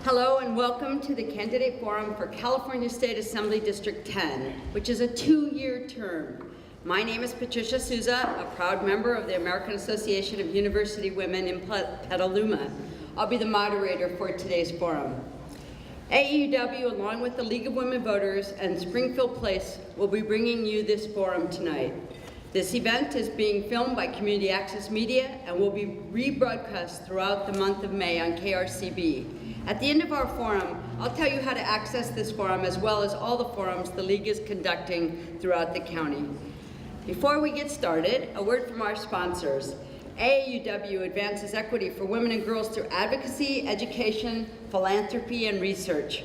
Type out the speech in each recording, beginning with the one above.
Hello and welcome to the Candidate Forum for California State Assembly District 10, which is a 2-year term. My name is Patricia Souza, a proud member of the American Association of University Women in Petaluma. I'll be the moderator for today's forum. AUW, along with the League of Women Voters and Springfield Place, will be bringing you this forum tonight. This event is being filmed by Community Access Media and will be rebroadcast throughout the month of May on KRCB. At the end of our forum, I'll tell you how to access this forum as well as all the forums the League is conducting throughout the county. Before we get started, a word from our sponsors. AAUW advances equity for women and girls through advocacy, education, philanthropy, and research.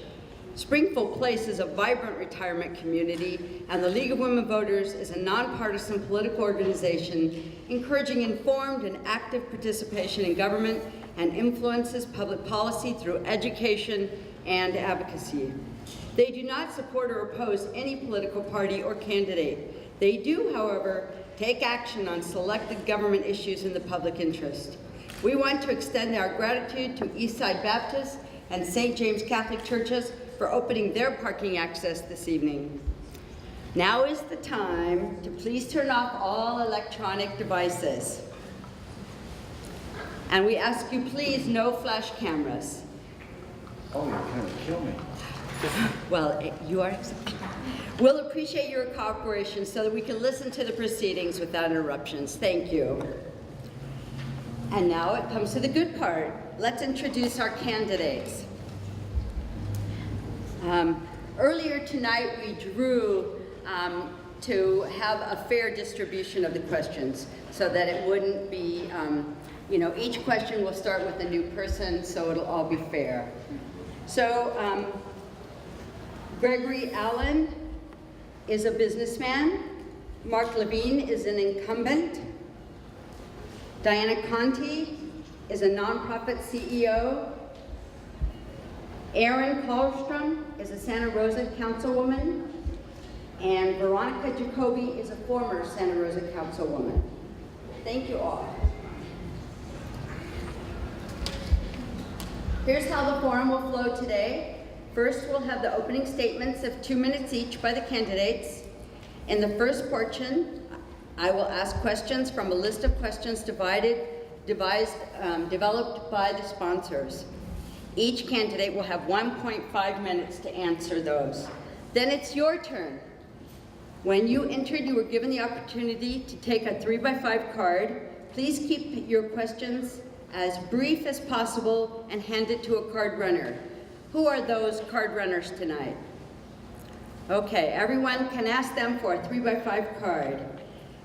Springfield Place is a vibrant retirement community, and the League of Women Voters is a nonpartisan political organization encouraging informed and active participation in government and influences public policy through education and advocacy. They do not support or oppose any political party or candidate. They do, however, take action on selected government issues in the public interest. We want to extend our gratitude to Eastside Baptist and St. James Catholic Churches for opening their parking access this evening. Now is the time to please turn off all electronic devices. And we ask you please no flash cameras. Oh, you're gonna kill me. Well, you are. We'll appreciate your cooperation so that we can listen to the proceedings without interruptions. Thank you. And now it comes to the good part. Let's introduce our candidates. Earlier tonight, we drew to have a fair distribution of the questions so that it wouldn't be, each question will start with a new person, so it'll all be fair. So, Gregory Allen is a businessman. Mark Levine is an incumbent. Diana Conti is a nonprofit CEO. Erin Karlstrom is a Santa Rosa councilwoman. And Veronica Jacoby is a former Santa Rosa councilwoman. Thank you all. Here's how the forum will flow today. First, we'll have the opening statements of 2 minutes each by the candidates. In the first portion, I will ask questions from a list of questions developed by the sponsors. Each candidate will have 1.5 minutes to answer those. Then it's your turn. When you entered, you were given the opportunity to take a 3x5 card. Please keep your questions as brief as possible and hand it to a card runner. Who are those card runners tonight? Okay, everyone can ask them for a 3x5 card.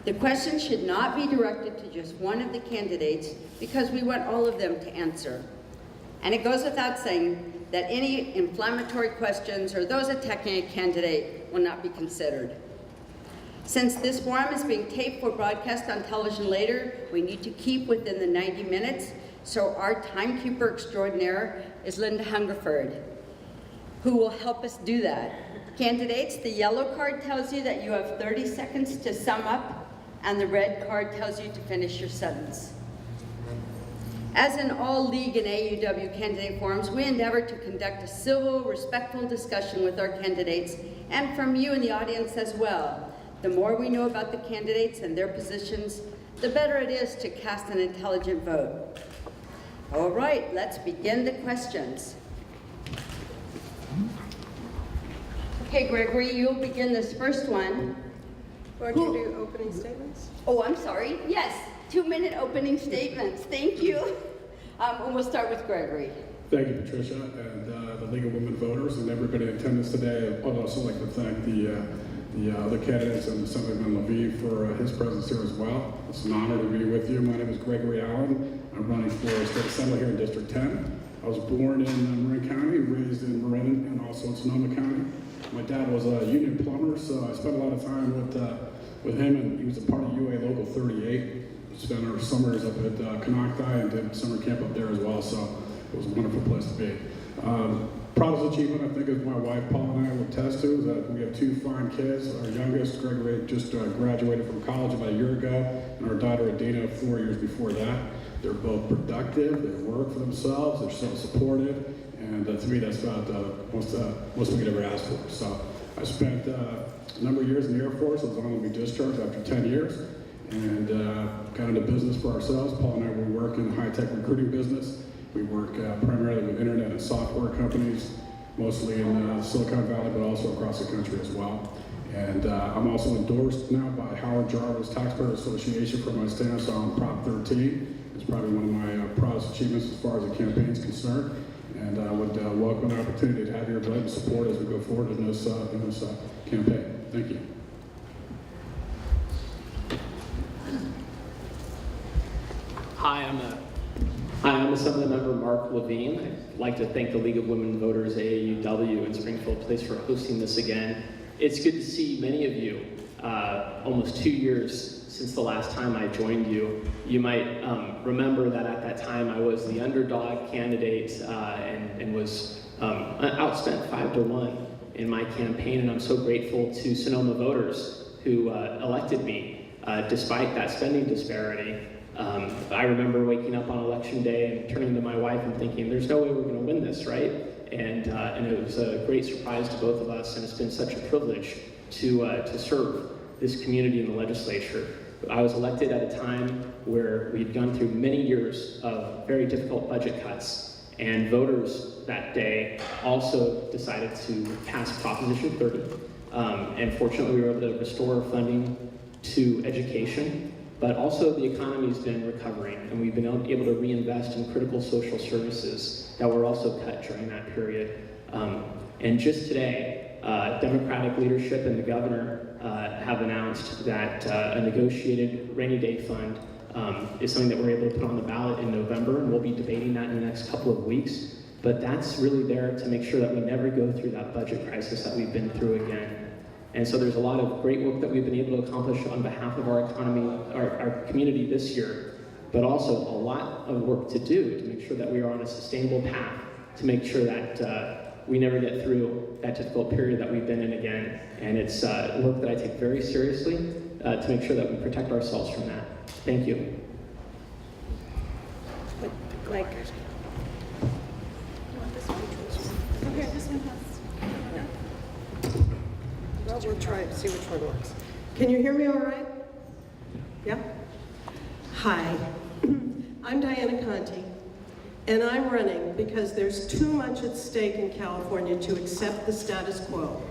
The question should not be directed to just one of the candidates because we want all of them to answer. And it goes without saying that any inflammatory questions or those attacking a candidate will not be considered. Since this forum is being taped for broadcast on television later, we need to keep within the 90 minutes, so our timekeeper extraordinaire is Linda Hungerford, who will help us do that. Candidates, the yellow card tells you that you have 30 seconds to sum up, and the red card tells you to finish your sentence. As in all League and AUW candidate forums, we endeavor to conduct a civil, respectful discussion with our candidates and from you in the audience as well. The more we know about the candidates and their positions, the better it is to cast an intelligent vote. All right, let's begin the questions. Okay, Gregory, you'll begin this first one. Won't you do opening statements? Oh, I'm sorry. Yes, 2-minute opening statements. Thank you. And we'll start with Gregory. Thank you, Patricia, and the League of Women Voters and everybody in attendance today. I'd also like to thank the other candidates and Assemblyman Levine for his presence here as well. It's an honor to be with you. My name is Gregory Allen. I'm running for State Assembly here in District 10. I was born in Marin County, raised in Marin, and also in Sonoma County. My dad was a union plumber, so I spent a lot of time with him, and he was a part of UA Local 38. We spent our summers up at Konocti and did summer camp up there as well, so it was a wonderful place to be. Proudest achievement, I think, is my wife Paula and I will attest to, is that we have 2 fine kids. Our youngest, Gregory, just graduated from college about a year ago, and our daughter Adina 4 years before that. They're both productive, they work for themselves, they're self-supported, And to me, that's about most we could ever ask for. So I spent a number of years in the Air Force. I was on to be discharged after 10 years and got into business for ourselves. Paul and I, we work in the high-tech recruiting business. We work primarily with internet and software companies, mostly in Silicon Valley, but also across the country as well. And I'm also endorsed now by Howard Jarvis Taxpayer Association for my stance on Prop 13. It's probably one of my proudest achievements as far as the campaign is concerned. And I would welcome the opportunity to have your vote and support as we go forward in this campaign. Thank you. Hi, I'm Assemblymember Mark Levine. I'd like to thank the League of Women Voters, AAUW, and Springfield Place for hosting this again. It's good to see many of you, almost 2 years since the last time I joined you. You might remember that at that time I was the underdog candidate and was outspent 5-1 in my campaign, and I'm so grateful to Sonoma voters who elected me despite that spending disparity. I remember waking up on election day and turning to my wife and thinking, there's no way we're going to win this, right? And it was a great surprise to both of us, and it's been such a privilege to serve this community in the legislature. I was elected at a time where we'd gone through many years of very difficult budget cuts, and voters that day also decided to pass Proposition 30. And fortunately, we were able to restore funding to education, but also the economy's been recovering, and we've been able to reinvest in critical social services that were also cut during that period. And just today, Democratic leadership and the governor have announced that a negotiated rainy day fund is something that we're able to put on the ballot in November, and we'll be debating that in the next couple of weeks. But that's really there to make sure that we never go through that budget crisis that we've been through again. And so there's a lot of great work that we've been able to accomplish on behalf of our economy, our community this year, but also a lot of work to do to make sure that we are on a sustainable path, to make sure that we never get through that difficult period that we've been in again. And it's work that I take very seriously to make sure that we protect ourselves from that. Thank you. Mike. Okay, this one has. Well, we'll try to see which one works. Can you hear me all right? Yeah? Hi. I'm Diana Conti, and I'm running because there's too much at stake in California to accept the status quo.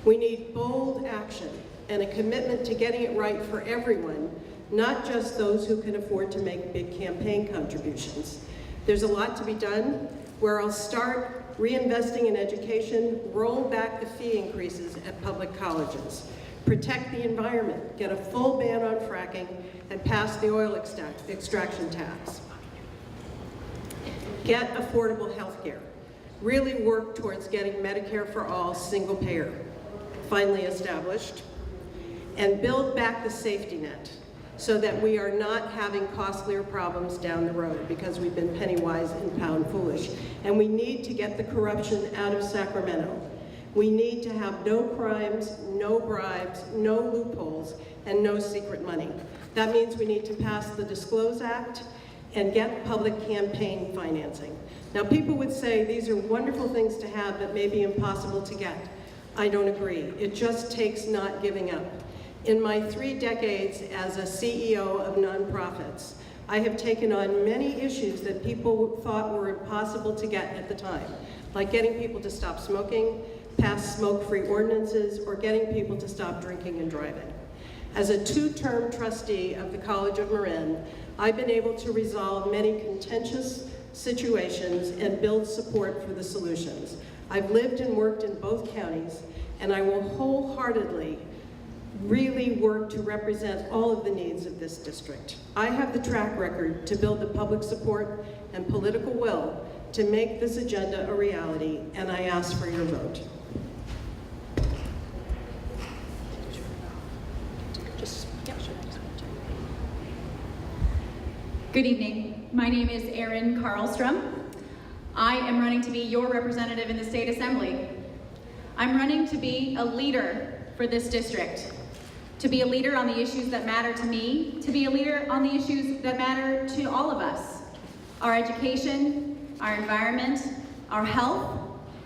We need bold action and a commitment to getting it right for everyone, not just those who can afford to make big campaign contributions. There's a lot to be done. Where I'll start, reinvesting in education, roll back the fee increases at public colleges, protect the environment, get a full ban on fracking, and pass the oil extraction tax. Get affordable health care. Really work towards getting Medicare for all single payer finally established, and build back the safety net so that we are not having costlier problems down the road, because we've been penny wise and pound foolish. And we need to get the corruption out of Sacramento. We need to have no crimes, no bribes, no loopholes, and no secret money. That means we need to pass the Disclose Act and get public campaign financing. Now, people would say these are wonderful things to have that may be impossible to get. I don't agree. It just takes not giving up. In my 3 decades as a CEO of nonprofits, I have taken on many issues that people thought were impossible to get at the time, like getting people to stop smoking, pass smoke-free ordinances, or getting people to stop drinking and driving. As a 2-term trustee of the College of Marin, I've been able to resolve many contentious situations and build support for the solutions. I've lived and worked in both counties, and I will wholeheartedly really work to represent all of the needs of this district. I have the track record to build the public support and political will to make this agenda a reality, and I ask for your vote. Good evening. My name is Erin Karlstrom. I am running to be your representative in the State Assembly. I'm running to be a leader for this district, to be a leader on the issues that matter to me, to be a leader on the issues that matter to all of us. Our education, our environment, our health,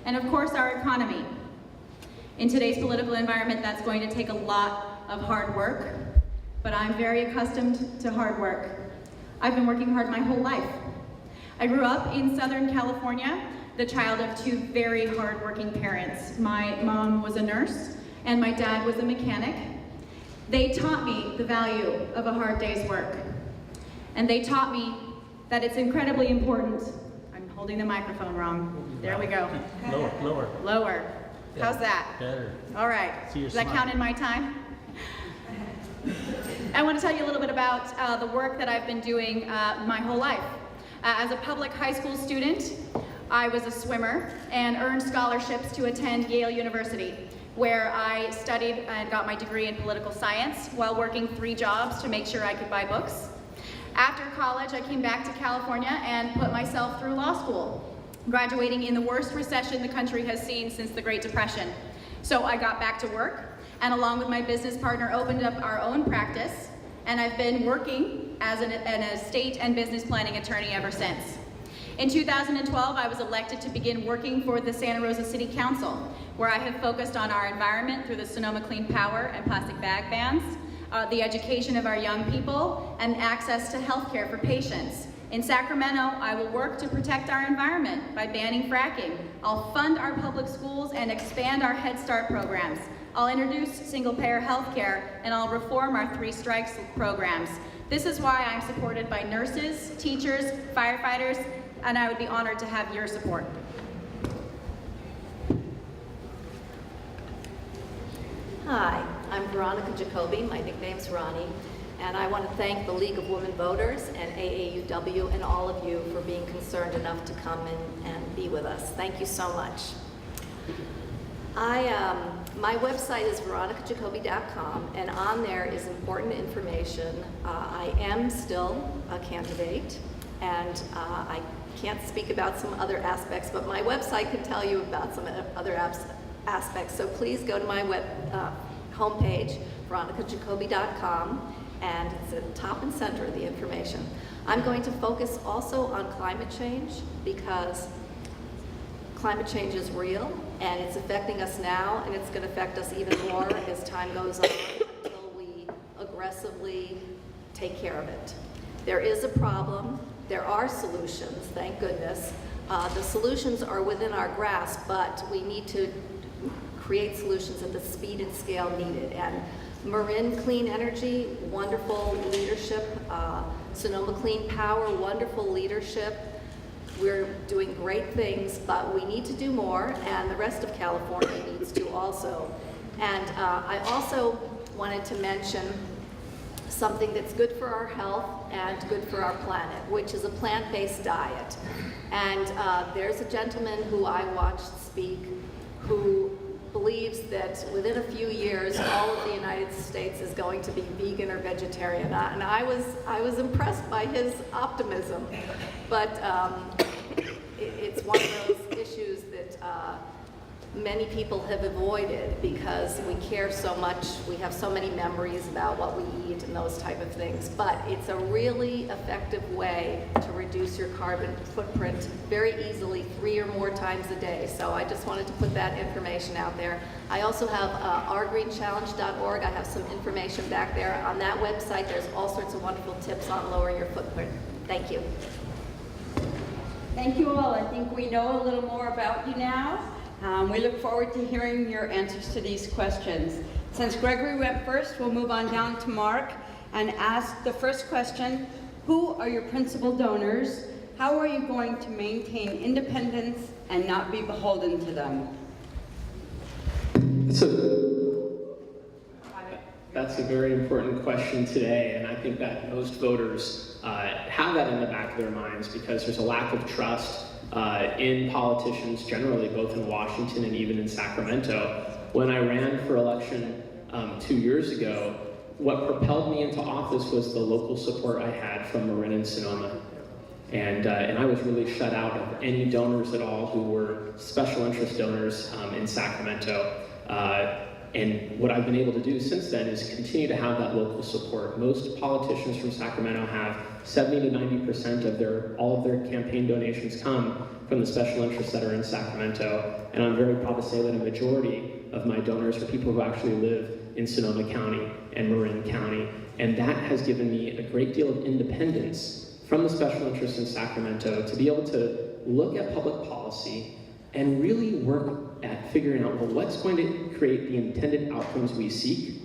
and of course our economy. In today's political environment, that's going to take a lot of hard work, but I'm very accustomed to hard work. I've been working hard my whole life. I grew up in Southern California, the child of two very hardworking parents. My mom was a nurse, and my dad was a mechanic. They taught me the value of a hard day's work. And they taught me that it's incredibly important. I'm holding the microphone wrong. There we go. Lower. Lower. How's that? Better. All right. See your Does that smile. count in my time? I want to tell you a little bit about the work that I've been doing my whole life. As a public high school student, I was a swimmer and earned scholarships to attend Yale University, where I studied and got my degree in political science while working 3 jobs to make sure I could buy books. After college, I came back to California and put myself through law school, graduating in the worst recession the country has seen since the Great Depression. So I got back to work, and along with my business partner, opened up our own practice, and I've been working as an estate and business planning attorney ever since. In 2012, I was elected to begin working for the Santa Rosa City Council, where I have focused on our environment through the Sonoma Clean Power and plastic bag bans, the education of our young people, and access to health care for patients. In Sacramento, I will work to protect our environment by banning fracking. I'll fund our public schools and expand our Head Start programs. I'll introduce single-payer health care, and I'll reform our 3 strikes programs. This is why I'm supported by nurses, teachers, firefighters, and I would be honored to have your support. Hi, I'm Veronica Jacoby, my nickname's Ronnie, and I want to thank the League of Women Voters and AAUW and all of you for being concerned enough to come in and be with us. Thank you so much. My website is veronicajacoby.com, and on there is important information. I am still a candidate, and I can't speak about some other aspects, but my website can tell you about some other aspects. So please go to my web homepage, veronicajacoby.com, and it's at the top and center of the information. I'm going to focus also on climate change because climate change is real and it's affecting us now, and it's going to affect us even more as time goes on until we aggressively take care of it. There is a problem. There are solutions, thank goodness. The solutions are within our grasp, but we need to create solutions at the speed and scale needed. And Marin Clean Energy, wonderful leadership. Sonoma Clean Power, wonderful leadership. We're doing great things, but we need to do more, and the rest of California needs to also. And I also wanted to mention something that's good for our health and good for our planet, which is a plant-based diet. And there's a gentleman who I watched speak who believes that within a few years, all of the United States is going to be vegan or vegetarian. And I was impressed by his optimism. But it's one of those issues that many people have avoided because we care so much. We have so many memories about what we eat and those type of things. But it's a really effective way to reduce your carbon footprint very easily 3 or more times a day. So I just wanted to put that information out there. I also have ourgreenchallenge.org. I have some information back there. On that website, there's all sorts of wonderful tips on lowering your footprint. Thank you. Thank you all. I think we know a little more about you now. We look forward to hearing your answers to these questions. Since Gregory went first, we'll move on down to Mark and ask the first question: who are your principal donors? How are you going to maintain independence and not be beholden to them? That's a very important question today, and I think that most voters have that in the back of their minds because there's a lack of trust in politicians generally, both in Washington and even in Sacramento. When I ran for election 2 years ago, what propelled me into office was the local support I had from Marin and Sonoma. And I was really shut out of any donors at all who were special interest donors in Sacramento. And what I've been able to do since then is continue to have that local support. Most politicians from Sacramento have 70 to 90% of all of their campaign donations come from the special interests that are in Sacramento. And I'm very proud to say that a majority of my donors are people who actually live in Sonoma County and Marin County. And that has given me a great deal of independence from the special interests in Sacramento to be able to look at public policy and really work at figuring out, well, what's going to create the intended outcomes we seek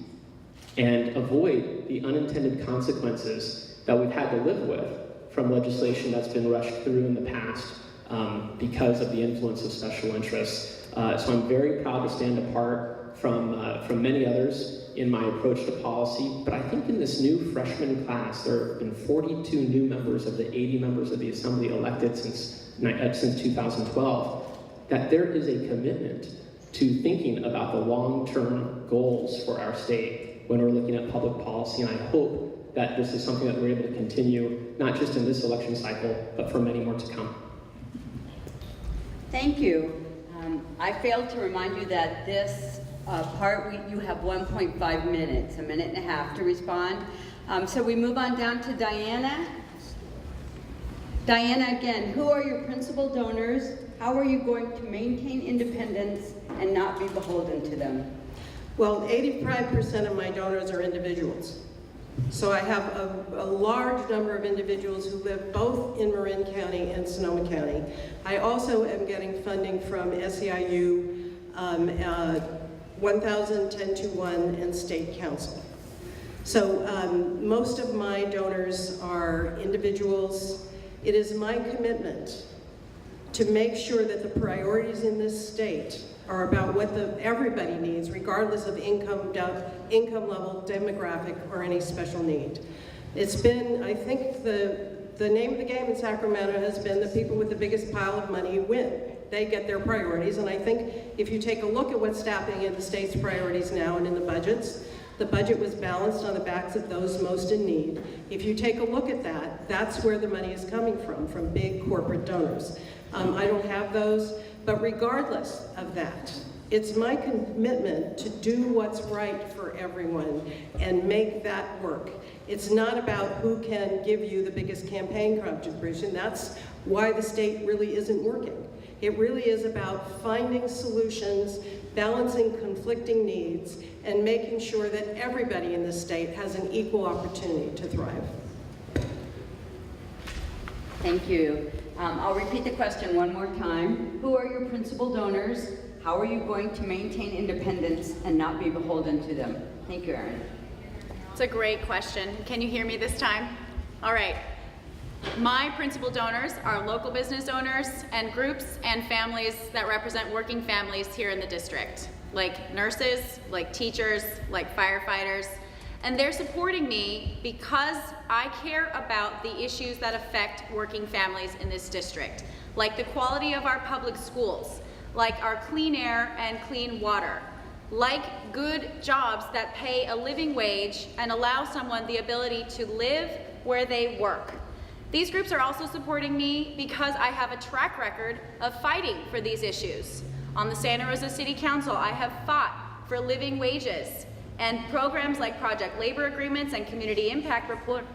and avoid the unintended consequences that we've had to live with from legislation that's been rushed through in the past because of the influence of special interests. So I'm very proud to stand apart from many others in my approach to policy, but I think in this new freshman class, there have been 42 new members of the 80 members of the Assembly elected since 2012, that there is a commitment to thinking about the long-term goals for our state when we're looking at public policy, and I hope that this is something that we're able to continue, not just in this election cycle, but for many more to come. Thank you. I failed to remind you that this you have 1.5 minutes, a minute and a half to respond. So we move on down to Diana. Diana, again, who are your principal donors? How are you going to maintain independence and not be beholden to them? Well, 85% of my donors are individuals. So I have a large number of individuals who live both in Marin County and Sonoma County. I also am getting funding from SEIU, 1000, 1021, and State Council. So most of my donors are individuals. It is my commitment to make sure that the priorities in this state are about what everybody needs, regardless of income level, demographic, or any special need. It's been, I think, the name of the game in Sacramento has been the people with the biggest pile of money win. They get their priorities, and I think if you take a look at what's happening in the state's priorities now and in the budgets, the budget was balanced on the backs of those most in need. If you take a look at that, that's where the money is coming from big corporate donors. I don't have those, but regardless of that, it's my commitment to do what's right for everyone and make that work. It's not about who can give you the biggest campaign contribution. That's why the state really isn't working. It really is about finding solutions, balancing conflicting needs, and making sure that everybody in this state has an equal opportunity to thrive. Thank you. I'll repeat the question one more time. Who are your principal donors? How are you going to maintain independence and not be beholden to them? Thank you, Erin. It's a great question. Can you hear me this time? All right. My principal donors are local business owners and groups and families that represent working families here in the district, like nurses, like teachers, like firefighters. And they're supporting me because I care about the issues that affect working families in this district, like the quality of our public schools, like our clean air and clean water, like good jobs that pay a living wage and allow someone the ability to live where they work. These groups are also supporting me because I have a track record of fighting for these issues. On the Santa Rosa City Council, I have fought for living wages and programs like Project Labor Agreements and community impact reports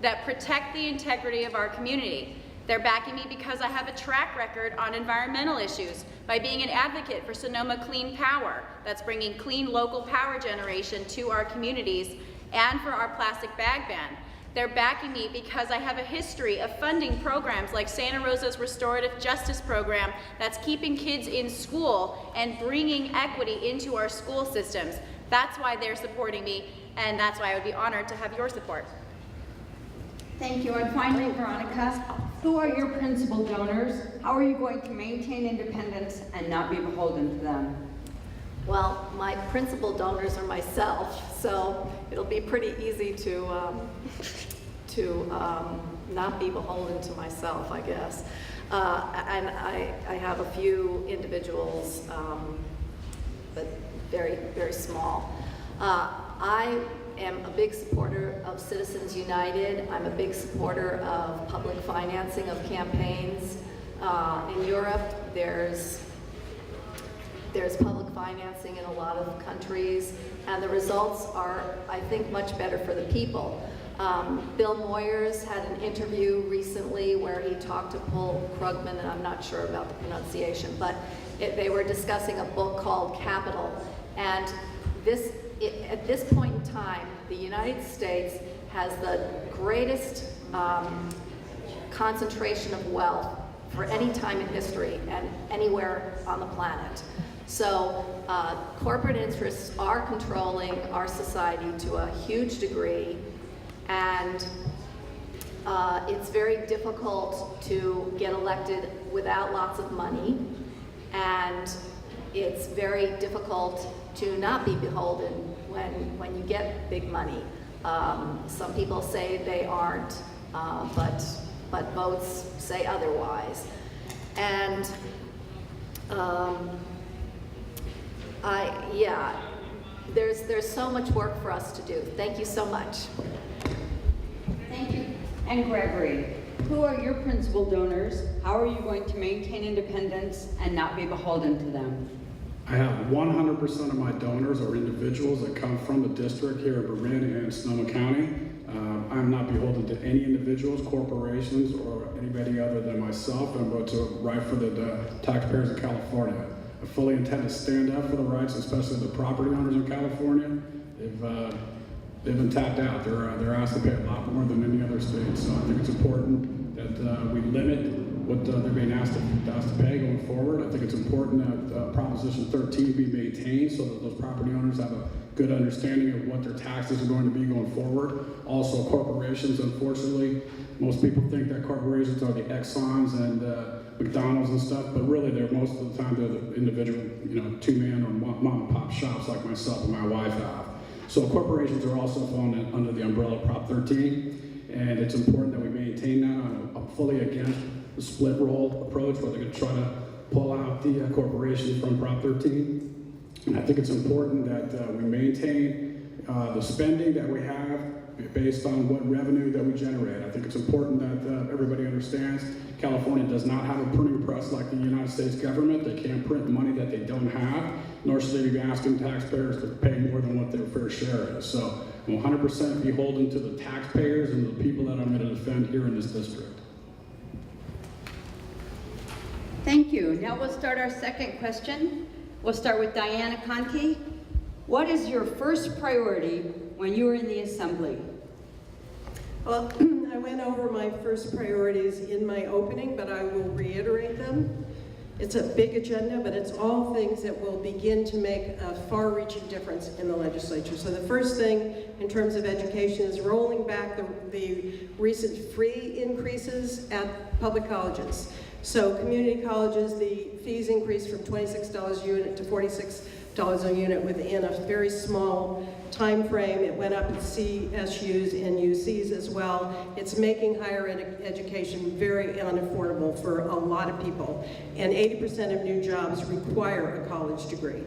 that protect the integrity of our community. They're backing me because I have a track record on environmental issues by being an advocate for Sonoma Clean Power, that's bringing clean local power generation to our communities, and for our plastic bag ban. They're backing me because I have a history of funding programs like Santa Rosa's Restorative Justice Program that's keeping kids in school and bringing equity into our school systems. That's why they're supporting me, and that's why I would be honored to have your support. Thank you. And finally, Veronica, who are your principal donors? How are you going to maintain independence and not be beholden to them? Well, my principal donors are myself, so it'll be pretty easy to not be beholden to myself, I guess. And I have a few individuals, but very, very small. I am a big supporter of Citizens United. I'm a big supporter of public financing of campaigns. In Europe, there's There's public financing in a lot of countries, and the results are, I think, much better for the people. Bill Moyers had an interview recently where he talked to Paul Krugman, and I'm not sure about the pronunciation, but they were discussing a book called Capital. And at this point in time, the United States has the greatest concentration of wealth for any time in history and anywhere on the planet. So corporate interests are controlling our society to a huge degree, and it's very difficult to get elected without lots of money, and it's very difficult to not be beholden when you get big money. Some people say they aren't, but votes say otherwise. And there's so much work for us to do. Thank you so much. Thank you. And Gregory, who are your principal donors? How are you going to maintain independence and not be beholden to them? I have 100% of my donors are individuals that come from the district here in Marin and Sonoma County. I'm not beholden to any individuals, corporations, or anybody other than myself. I'm going to write for the taxpayers of California. I fully intend to stand up for the rights, especially the property owners in California. They've been tapped out. They're asked to pay a lot more than any other state. So I think it's important that we limit what they're being asked to pay going forward. I think it's important that Proposition 13 be maintained so that those property owners have a good understanding of what their taxes are going to be going forward. Also, corporations, unfortunately, most people think that corporations are the Exxons and McDonald's and stuff, but really they're most of the time they're the individual, two-man or mom and pop shops like myself and my wife have. So corporations are also falling under the umbrella of Prop 13, and it's important that we maintain that. I'm fully against the split roll approach where they're going to try to pull out the corporations from Prop 13. And I think it's important that we maintain the spending that we have based on what revenue that we generate. I think it's important that everybody understands California does not have a printing press like the United States government. They can't print money that they don't have, nor should they be asking taxpayers to pay more than what their fair share is. So I'm 100% beholden to the taxpayers and the people that I'm going to defend here in this district. Thank you. Now we'll start our second question. We'll start with Diana Conti. What is your first priority when you are in the Assembly? Well, I went over my first priorities in my opening, but I will reiterate them. It's a big agenda, but it's all things that will begin to make a far-reaching difference in the legislature. So the first thing in terms of education is rolling back the recent free increases at public colleges. So community colleges, the fees increased from $26 a unit to $46 a unit within a very small time frame. It went up at CSUs and UCs as well. It's making higher education very unaffordable for a lot of people. And 80% of new jobs require a college degree.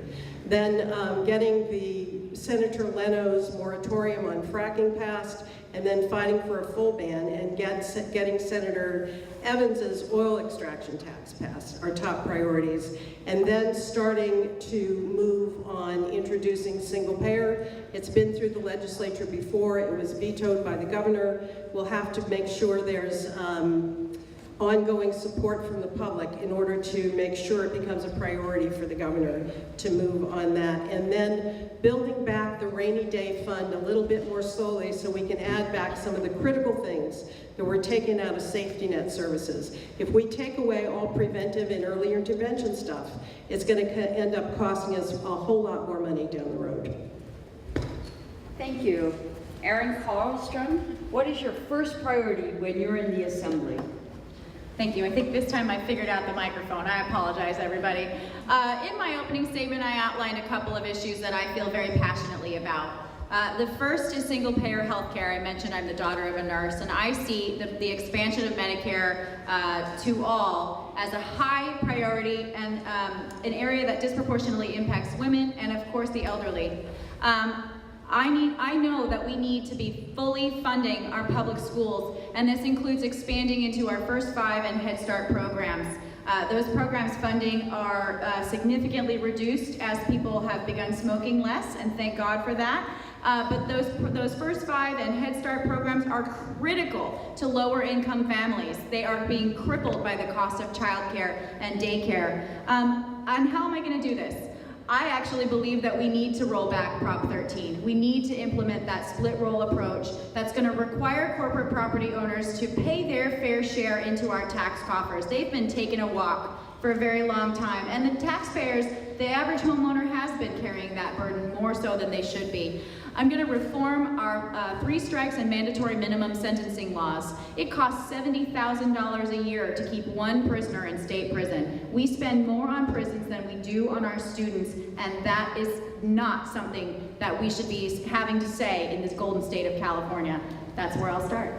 Then getting the Senator Leno's moratorium on fracking passed, and then fighting for a full ban and getting Senator Evans's oil extraction tax passed, our top priorities. And then starting to move on introducing single payer. It's been through the legislature before. It was vetoed by the governor. We'll have to make sure there's ongoing support from the public in order to make sure it becomes a priority for the governor to move on that. And then building back the rainy day fund a little bit more slowly so we can add back some of the critical things that were taken out of safety net services. If we take away all preventive and early intervention stuff, it's going to end up costing us a whole lot more money down the road. Thank you. Erin Karlstrom, what is your first priority when you're in the Assembly? Thank you. I think this time I figured out the microphone. I apologize, everybody. In my opening statement, I outlined a couple of issues that I feel very passionately about. The first is single-payer health care. I mentioned I'm the daughter of a nurse, and I see the expansion of Medicare to all as a high priority and an area that disproportionately impacts women and, of course, the elderly. I know that we need to be fully funding our public schools, and this includes expanding into our First Five and Head Start programs. Those programs' funding are significantly reduced as people have begun smoking less, and thank God for that. But those first 5 and Head Start programs are critical to lower income families. They are being crippled by the cost of childcare and daycare. And how am I going to do this? I actually believe that we need to roll back Prop 13. We need to implement that split roll approach that's going to require corporate property owners to pay their fair share into our tax coffers. They've been taking a walk for a very long time, and the taxpayers, the average homeowner has been carrying that burden more so than they should be. I'm going to reform our 3 strikes and mandatory minimum sentencing laws. It costs $70,000 a year to keep 1 prisoner in state prison. We spend more on prisons than we do on our students, and that is not something that we should be having to say in this golden state of California. That's where I'll start.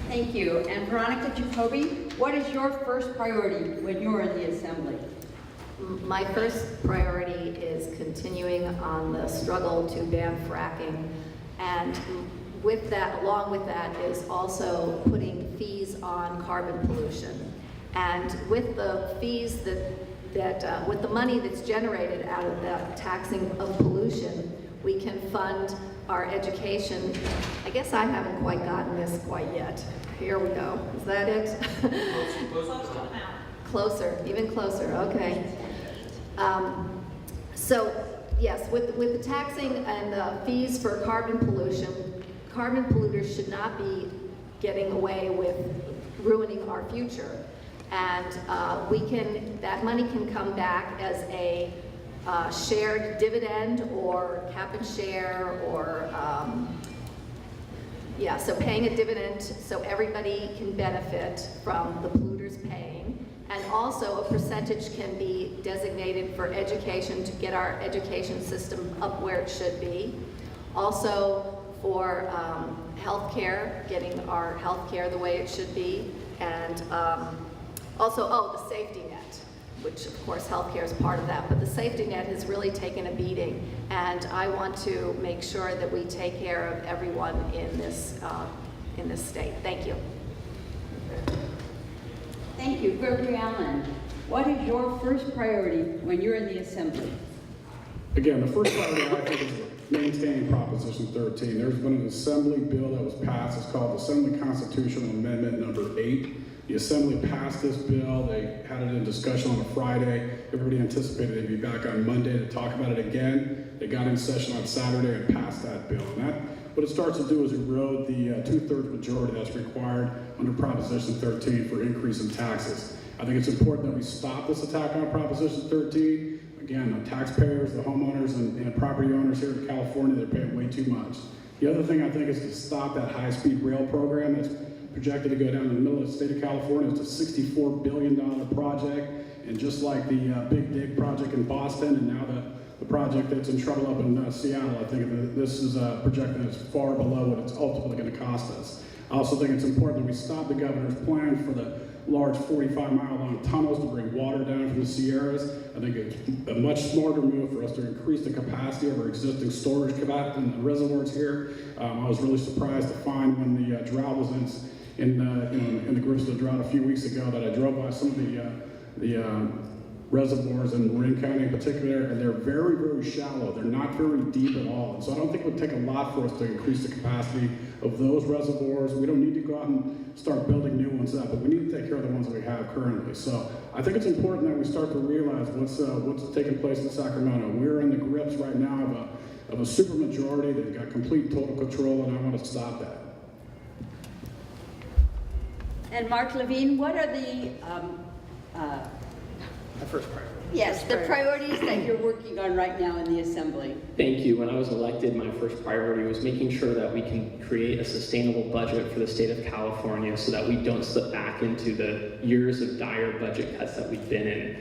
Thank you. And Veronica Jacoby, what is your first priority when you're in the Assembly? My first priority is continuing on the struggle to ban fracking, and with that, along with that, is also putting fees on carbon pollution. And with the fees with the money that's generated out of that taxing of pollution, we can fund our education. I guess I haven't quite gotten this quite yet. Here we go. Is that it? Closer, even closer, okay. So yes, with the taxing and the fees for carbon pollution, carbon polluters should not be getting away with ruining our future. And that money can come back as a shared dividend or cap and share, or so paying a dividend so everybody can benefit from the polluters paying. And also a percentage can be designated for education to get our education system up where it should be. Also for healthcare, getting our healthcare the way it should be. And also, the safety net, which of course healthcare is part of that, but the safety net has really taken a beating, and I want to make sure that we take care of everyone in this state. Thank you. Thank you. Gregory Allen, what is your first priority when you're in the Assembly? Again, the first priority I think is maintaining Proposition 13. There's been an Assembly bill that was passed. It's called Assembly Constitutional Amendment number 8. The Assembly passed this bill. They had it in discussion on a Friday. Everybody anticipated they'd be back on Monday to talk about it again. They got in session on Saturday and passed that bill. And what it starts to do is erode the 2/3 majority that's required under Proposition 13 for increase in taxes. I think it's important that we stop this attack on Proposition 13. Again, the taxpayers, the homeowners, and property owners here in California, they're paying way too much. The other thing I think is to stop that high-speed rail program that's projected to go down in the middle of the state of California. It's a $64 billion project, and just like the Big Dig project in Boston, and now the project that's in trouble up in Seattle, I think this is a project that's far below what it's ultimately going to cost us. I also think it's important that we stop the governor's plan for the large 45-mile-long tunnels to bring water down from the Sierras. I think it's a much smarter move for us to increase the capacity of our existing storage capacity in the reservoirs here. I was really surprised to find when the drought was in the grips of the drought a few weeks ago that I drove by some of the reservoirs in Marin County in particular, and they're very, very shallow. They're not very deep at all. And so I don't think it would take a lot for us to increase the capacity of those reservoirs. We don't need to go out and start building new ones up, but we need to take care of the ones that we have currently. So I think it's important that we start to realize what's taking place in Sacramento. We're in the grips right now of a supermajority that's got complete total control, and I want to stop that. And Mark Levine, what are the first priority. Yes, the priorities that you're working on right now in the Assembly? Thank you. When I was elected, my first priority was making sure that we can create a sustainable budget for the state of California so that we don't slip back into the years of dire budget cuts that we've been in.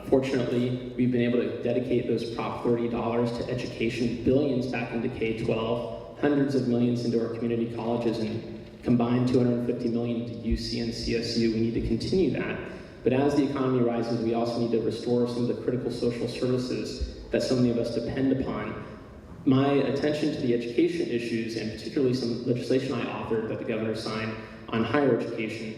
Fortunately, we've been able to dedicate those Prop 30 dollars to education, billions back into K-12, hundreds of millions into our community colleges, and combined $250 million to UC and CSU. We need to continue that. But as the economy rises, we also need to restore some of the critical social services that so many of us depend upon. My attention to the education issues, and particularly some legislation I authored that the governor signed on higher education,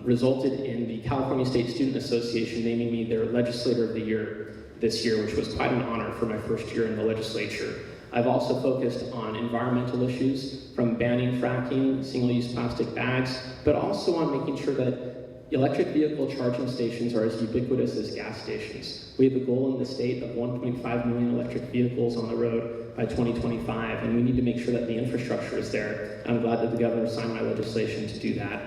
resulted in the California State Student Association naming me their Legislator of the Year this year, which was quite an honor for my first year in the legislature. I've also focused on environmental issues, from banning fracking, single-use plastic bags, but also on making sure that electric vehicle charging stations are as ubiquitous as gas stations. We have a goal in the state of 1.5 million electric vehicles on the road by 2025, and we need to make sure that the infrastructure is there. I'm glad that the governor signed my legislation to do that.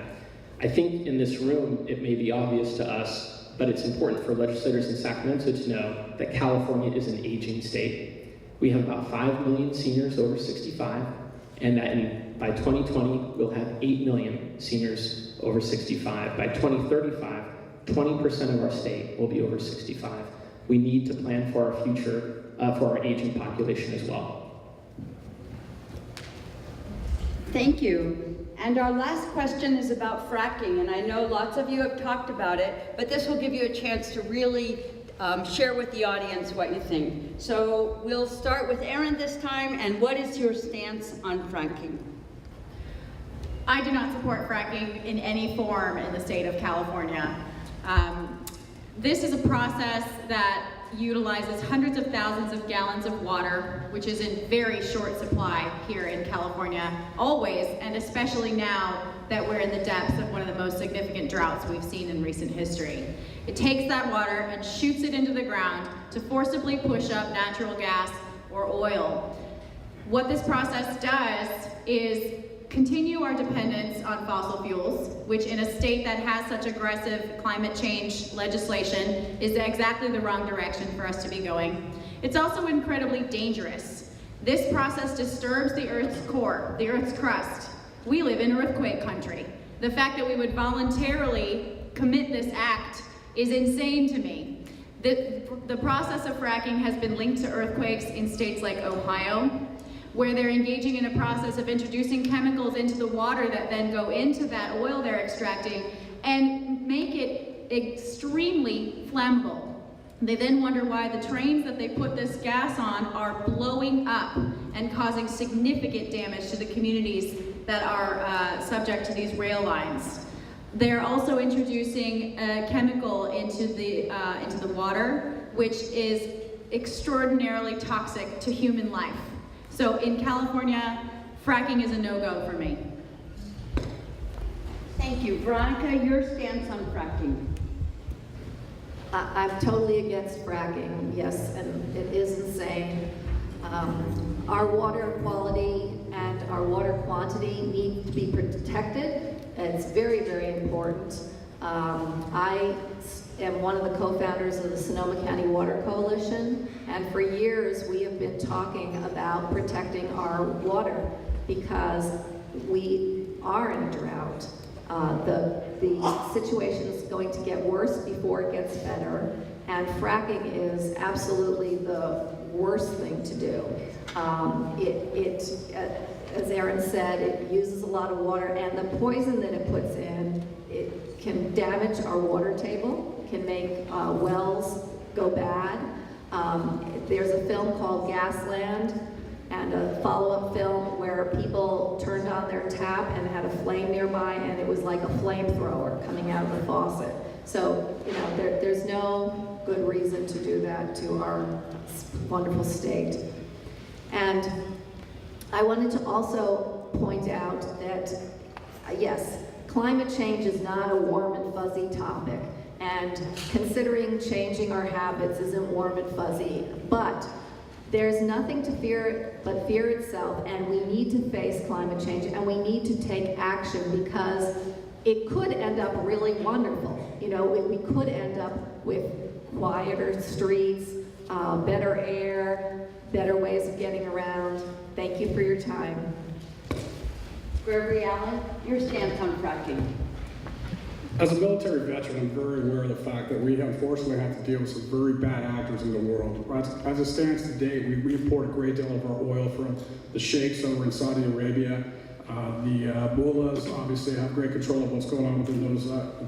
I think in this room, it may be obvious to us, but it's important for legislators in Sacramento to know that California is an aging state. We have about 5 million seniors over 65, and that by 2020, we'll have 8 million seniors over 65. By 2035, 20% of our state will be over 65. We need to plan for our future, for our aging population as well. Thank you. And our last question is about fracking, and I know lots of you have talked about it, but this will give you a chance to really share with the audience what you think. So we'll start with Erin this time, and what is your stance on fracking? I do not support fracking in any form in the state of California. This is a process that utilizes hundreds of thousands of gallons of water, which is in very short supply here in California, always, and especially now that we're in the depths of one of the most significant droughts we've seen in recent history. It takes that water and shoots it into the ground to forcibly push up natural gas or oil. What this process does is continue our dependence on fossil fuels, which in a state that has such aggressive climate change legislation is exactly the wrong direction for us to be going. It's also incredibly dangerous. This process disturbs the Earth's core, the Earth's crust. We live in earthquake country. The fact that we would voluntarily commit this act is insane to me. The process of fracking has been linked to earthquakes in states like Ohio, where they're engaging in a process of introducing chemicals into the water that then go into that oil they're extracting and make it extremely flammable. They then wonder why the trains that they put this gas on are blowing up and causing significant damage to the communities that are subject to these rail lines. They're also introducing a chemical into the water, which is extraordinarily toxic to human life. So in California, fracking is a no-go for me. Thank you. Veronica, your stance on fracking? I'm totally against fracking, yes, and it is insane. Our water quality and our water quantity need to be protected. It's very, very important. I am one of the co-founders of the Sonoma County Water Coalition, and for years we have been talking about protecting our water because we are in a drought. The situation is going to get worse before it gets better, and fracking is absolutely the worst thing to do. As Erin said, it uses a lot of water, and the poison that it puts in, it can damage our water table, can make wells go bad. There's a film called Gasland, and a follow-up film where people turned on their tap and had a flame nearby, and it was like a flamethrower coming out of the faucet. So, you know, there's no good reason to do that to our wonderful state. And I wanted to also point out that, yes, climate change is not a warm and fuzzy topic, and considering changing our habits isn't warm and fuzzy, but there's nothing to fear but fear itself, and we need to face climate change, and we need to take action because it could end up really wonderful. You know, we could end up with quieter streets, better air, better ways of getting around. Thank you for your time. Gregory Allen, your stance on fracking? As a military veteran, I'm very aware of the fact that we unfortunately have to deal with some very bad actors in the world. As it stands today, we import a great deal of our oil from the sheikhs over in Saudi Arabia. The mullahs obviously have great control of what's going on within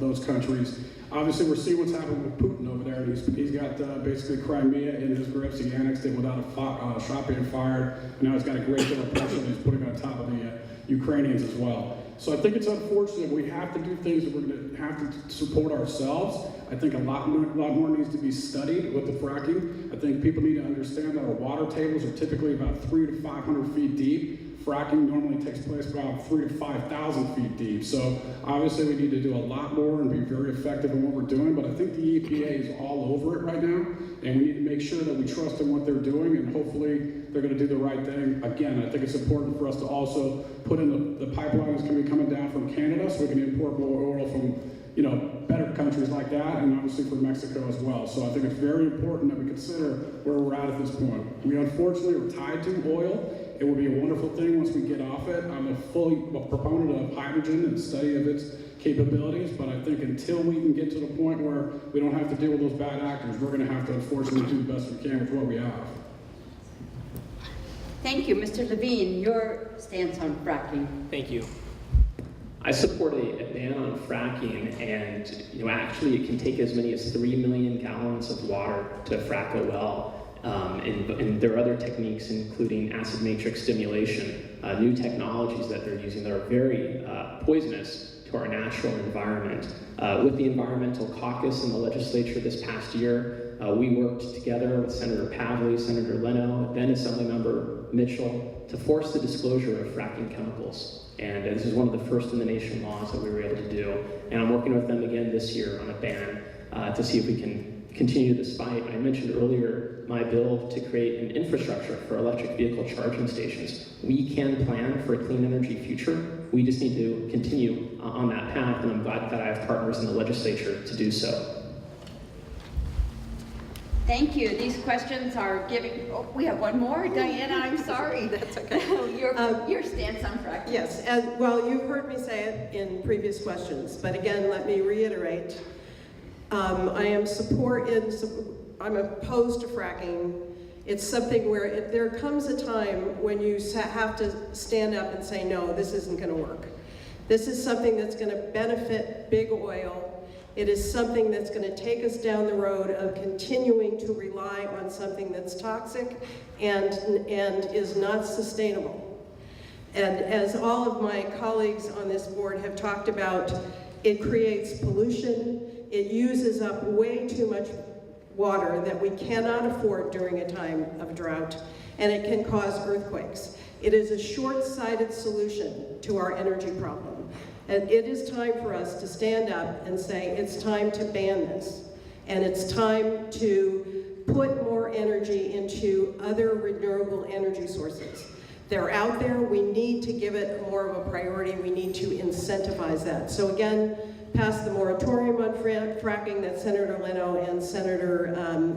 those countries. Obviously, we're seeing what's happening with Putin over there. He's got basically Crimea in his grips. He annexed it without a shot being fired. Now he's got a great deal of pressure that he's putting on top of the Ukrainians as well. So I think it's unfortunate we have to do things that we're going to have to support ourselves. I think a lot more needs to be studied with the fracking. I think people need to understand that our water tables are typically about 300 to 500 feet deep. Fracking normally takes place about 3,000 to 5,000 feet deep. So obviously we need to do a lot more and be very effective in what we're doing, but I think the EPA is all over it right now, and we need to make sure that we trust in what they're doing, and hopefully they're going to do the right thing. Again, I think it's important for us to also put in the pipeline that's going to be coming down from Canada so we can import more oil from, you know, better countries like that, and obviously from Mexico as well. So I think it's very important that we consider where we're at this point. We unfortunately are tied to oil. It would be a wonderful thing once we get off it. I'm a proponent of hydrogen and study of its capabilities, but I think until we can get to the point where we don't have to deal with those bad actors, we're going to have to unfortunately do the best we can with what we have. Thank you. Mr. Levine, your stance on fracking. Thank you. I support a ban on fracking, and actually it can take as many as 3 million gallons of water to frack a well. And there are other techniques, including acid matrix stimulation, new technologies that they're using that are very poisonous to our natural environment. With the Environmental Caucus in the legislature this past year, we worked together with Senator Pavley, Senator Leno, then Assemblymember Mitchell, to force the disclosure of fracking chemicals. And this is one of the first in the nation laws that we were able to do. And I'm working with them again this year on a ban to see if we can continue this fight. I mentioned earlier my bill to create an infrastructure for electric vehicle charging stations. We can plan for a clean energy future. We just need to continue on that path, and I'm glad that I have partners in the legislature to do so. Thank you. These questions are giving, oh, we have one more. Diana, I'm sorry. That's okay. Your stance on fracking. Yes, well, you've heard me say it in previous questions, but again, let me reiterate. I'm opposed to fracking. It's something where there comes a time when you have to stand up and say, no, this isn't going to work. This is something that's going to benefit big oil. It is something that's going to take us down the road of continuing to rely on something that's toxic and is not sustainable. And as all of my colleagues on this board have talked about, it creates pollution. It uses up way too much water that we cannot afford during a time of drought, and it can cause earthquakes. It is a short-sighted solution to our energy problem. And it is time for us to stand up and say, it's time to ban this. And it's time to put more energy into other renewable energy sources. They're out there. We need to give it more of a priority. We need to incentivize that. So again, pass the moratorium on fracking that Senator Leno and Senator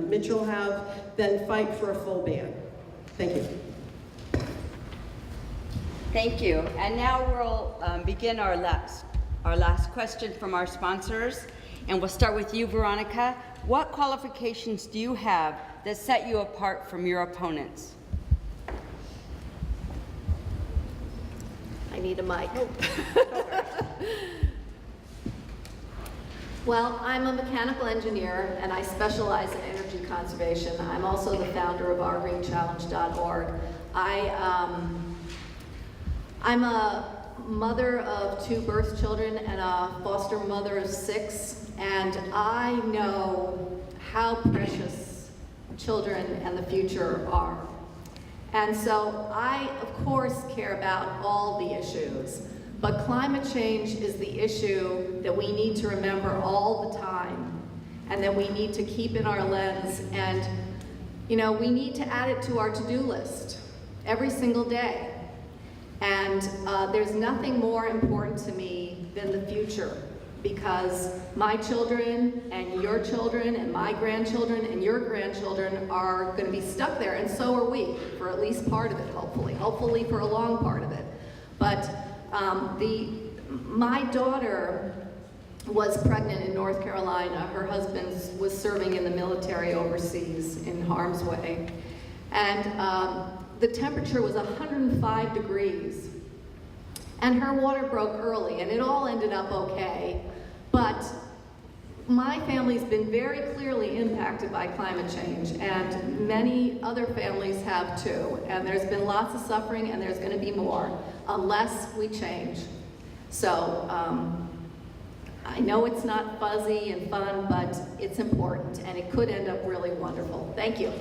Mitchell have, then fight for a full ban. Thank you. Thank you. And now we'll begin our last question from our sponsors. And we'll start with you, Veronica. What qualifications do you have that set you apart from your opponents? I need a mic. Well, I'm a mechanical engineer and I specialize in energy conservation. I'm also the founder of ourgreenchallenge.org. I'm a mother of 2 birth children and a foster mother of 6, and I know how precious children and the future are. And so I, of course, care about all the issues, but climate change is the issue that we need to remember all the time, and that we need to keep in our lens, and we need to add it to our to-do list every single day. And there's nothing more important to me than the future, because my children and your children and my grandchildren and your grandchildren are going to be stuck there, and so are we, for at least part of it, hopefully for a long part of it. But my daughter was pregnant in North Carolina. Her husband was serving in the military overseas in harm's way. And the temperature was 105 degrees. And her water broke early, and it all ended up okay. But my family's been very clearly impacted by climate change, and many other families have too. And there's been lots of suffering, and there's going to be more, unless we change. So I know it's not fuzzy and fun, but it's important, and it could end up really wonderful. Thank you.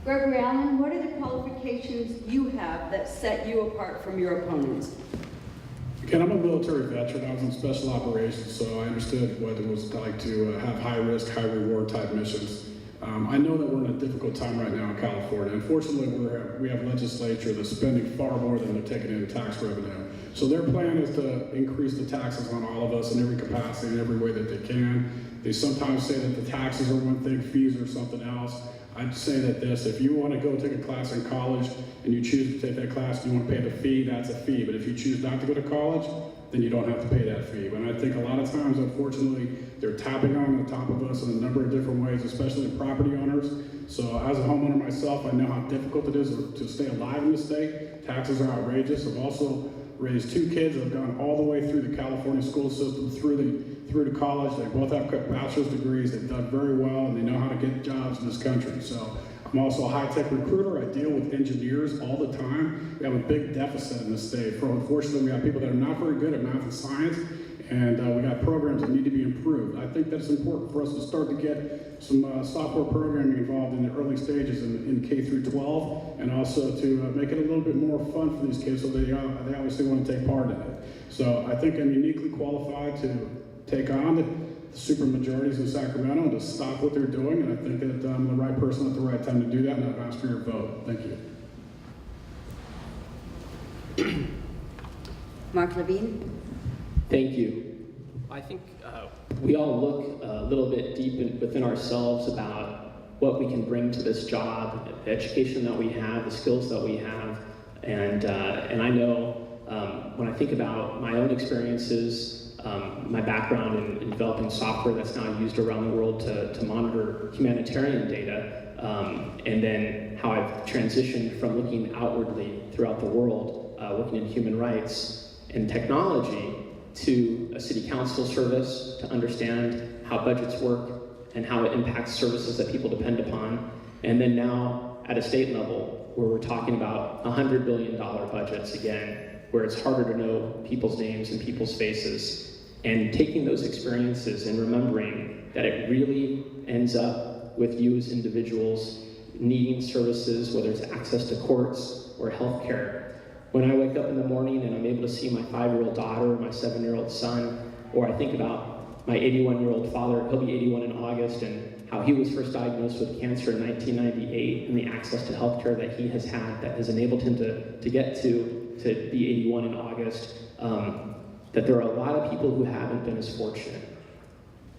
Gregory Allen, what are the qualifications you have that set you apart from your opponents? Again, I'm a military veteran. I was in special operations, so I understood what it was like to have high risk, high reward type missions. I know that we're in a difficult time right now in California. Unfortunately, we have legislature that's spending far more than they're taking in tax revenue. So their plan is to increase the taxes on all of us in every capacity, in every way that they can. They sometimes say that the taxes are one thing, fees are something else. I'd say that if you want to go take a class in college and you choose to take that class and you want to pay the fee, that's a fee. But if you choose not to go to college, then you don't have to pay that fee. But I think a lot of times, unfortunately, they're tapping on the top of us in a number of different ways, especially the property owners. So as a homeowner myself, I know how difficult it is to stay alive in the state. Taxes are outrageous. I've also raised 2 kids that have gone all the way through the California school system, through to college. They both have bachelor's degrees. They've done very well, and they know how to get jobs in this country. So I'm also a high-tech recruiter. I deal with engineers all the time. We have a big deficit in this state. Unfortunately, we have people that are not very good at math and science, and we got programs that need to be improved. I think that's important for us to start to get some software programming involved in the early stages in K through 12, and also to make it a little bit more fun for these kids so they obviously want to take part in it. So I think I'm uniquely qualified to take on the super majorities in Sacramento and to stop what they're doing, and I think that I'm the right person at the right time to do that, and I've asked for your vote. Thank you. Mark Levine? Thank you. I think we all look a little bit deep within ourselves about what we can bring to this job, the education that we have, the skills that we have, and I know when I think about my own experiences, my background in developing software that's now used around the world to monitor humanitarian data, and then how I've transitioned from looking outwardly throughout the world, working in human rights and technology, to a city council service to understand how budgets work and how it impacts services that people depend upon, and then now at a state level where we're talking about $100 billion budgets again, where it's harder to know people's names and people's faces. And taking those experiences and remembering that it really ends up with you as individuals needing services, whether it's access to courts or healthcare. When I wake up in the morning and I'm able to see my 5-year-old daughter, my 7-year-old son, or I think about my 81-year-old father, he'll be 81 in August, and how he was first diagnosed with cancer in 1998, and the access to healthcare that he has had that has enabled him to get to be 81 in August. That there are a lot of people who haven't been as fortunate.